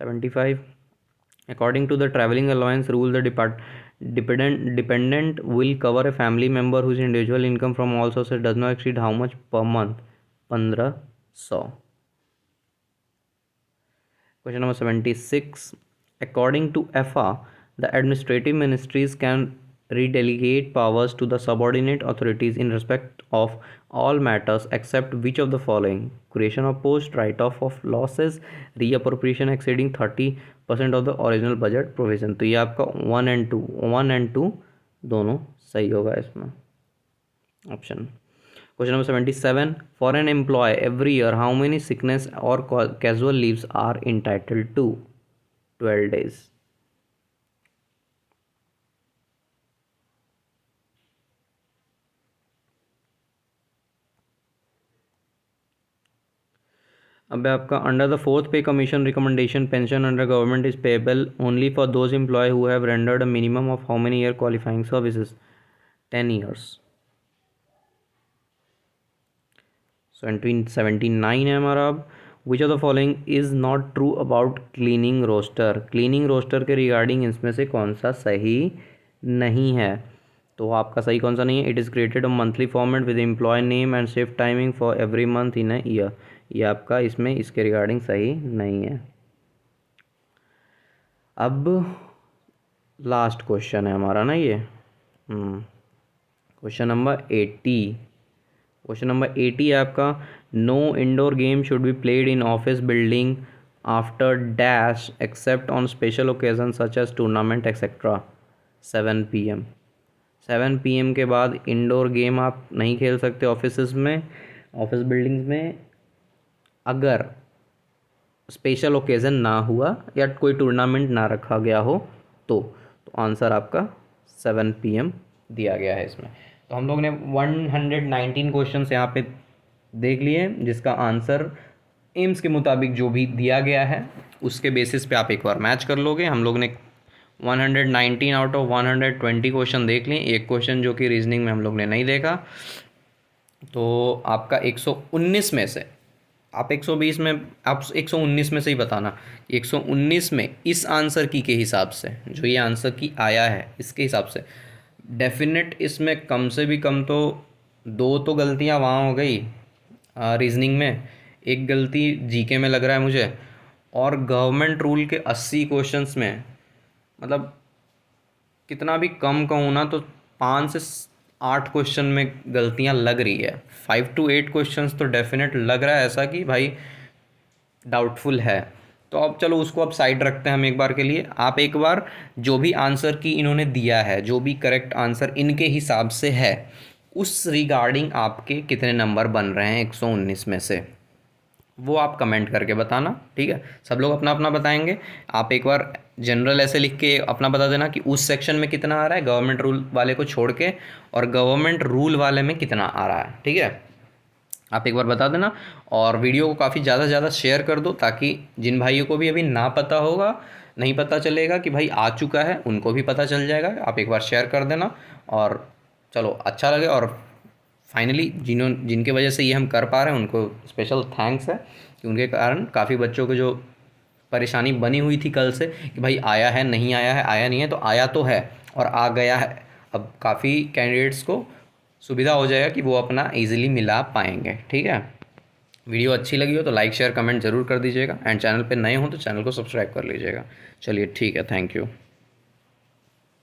75, according to the travelling allowance rule the dependent will cover a family member whose individual income from all sources does not exceed how much per month? 1500। Question number 76. According to EFA, the administrative ministries can redelegate powers to the subordinate authorities in respect of all matters except which of the following? Creation of post, write-off of losses, reappropriation exceeding 30% of the original budget provision। तो ये आपका 1 and 2 दोनों सही होगा इसमें option. Question number 77. For an employee every year, how many sickness or casual leaves are entitled to? 12 days। अब आपका under the 4th pay commission recommendation pension under government is payable only for those employee who have rendered a minimum of how many year qualifying services? 10 years। 79 है हमारा। अब which of the following is not true about cleaning roster? Cleaning roster के रिगार्डिंग इसमें से कौन सा सही नहीं है? तो आपका सही कौन सा नहीं है? It is created a monthly format with employee name and shift timing for every month in a year. ये आपका इसमें इसके रिगार्डिंग सही नहीं है। अब लास्ट क्वेश्चन है हमारा ना ये, क्वेश्चन नंबर 80। क्वेश्चन नंबर 80 है आपका, no indoor game should be played in office building after dash except on special occasion such as tournament etcetera 7 PM। 7 PM के बाद इंडोर गेम आप नहीं खेल सकते ऑफिस में, ऑफिस बिल्डिंग्स में, अगर स्पेशल ओकेज़न ना हुआ या कोई टूर्नामेंट ना रखा गया हो तो आंसर आपका 7 PM दिया गया है इसमें। तो हम लोग ने 119 क्वेश्चंस यहाँ पे देख लिए, जिसका आंसर एम्स के मुताबिक जो भी दिया गया है उसके बेसिस पे आप एक बार मैच कर लोगे। हम लोग ने 119 आउट ऑफ 120 क्वेश्चन देख लिए। एक क्वेश्चन जो कि रीजनिंग में हम लोग ने नहीं देखा, तो आपका 119 में से आप 120 में, आप 119 में से ही बताना, 119 में इस आंसर की के हिसाब से जो ये आंसर की आया है इसके हिसाब से डेफिनेट इसमें कम से भी कम तो 2 तो गलतियां वहाँ हो गई रीजनिंग में, एक गलती जीके में लग रहा है मुझे, और गवर्नमेंट रूल के 80 क्वेश्चंस में मतलब कितना भी कम कहूँ ना तो 5 से 8 क्वेश्चन में गलतियां लग रही है, 5 to 8 क्वेश्चंस तो डेफिनेट लग रहा है ऐसा कि भाई डाउटफुल है। तो अब चलो उसको अब साइड रखते हैं हम एक बार के लिए। आप एक बार जो भी आंसर की इन्होंने दिया है, जो भी करेक्ट आंसर इनके हिसाब से है, उस रिगार्डिंग आपके कितने नंबर बन रहे हैं 119 में से, वो आप कमेंट करके बताना, ठीक है। सब लोग अपना अपना बताएंगे। आप एक बार जनरल ऐसे लिख के अपना बता देना कि उस सेक्शन में कितना आ रहा है गवर्नमेंट रूल वाले को छोड़ के, और गवर्नमेंट रूल वाले में कितना आ रहा है, ठीक है। आप एक बार बता देना और वीडियो को काफ़ी ज़्यादा से ज़्यादा शेयर कर दो, ताकि जिन भाइयों को भी अभी ना पता होगा, नहीं पता चलेगा कि भाई आ चुका है, उनको भी पता चल जाएगा। आप एक बार शेयर कर देना और चलो अच्छा लगे। और फाइनली जिनके वजह से ये हम कर पा रहे हैं उनको स्पेशल थैंक्स है कि उनके कारण काफ़ी बच्चों को जो परेशानी बनी हुई थी कल से कि भाई आया है नहीं आया है, आया नहीं है, तो आया तो है और आ गया है। अब काफ़ी कैंडिडेट्स को सुविधा हो जाएगा कि वो अपना इजीली मिला पाएंगे, ठीक है। वीडियो अच्छी लगी हो तो लाइक शेयर कमेंट ज़रूर कर दीजिएगा, एंड चैनल पे नए हो तो चैनल को सब्सक्राइब कर लीजिएगा। चलिए ठीक है, थैंक यू।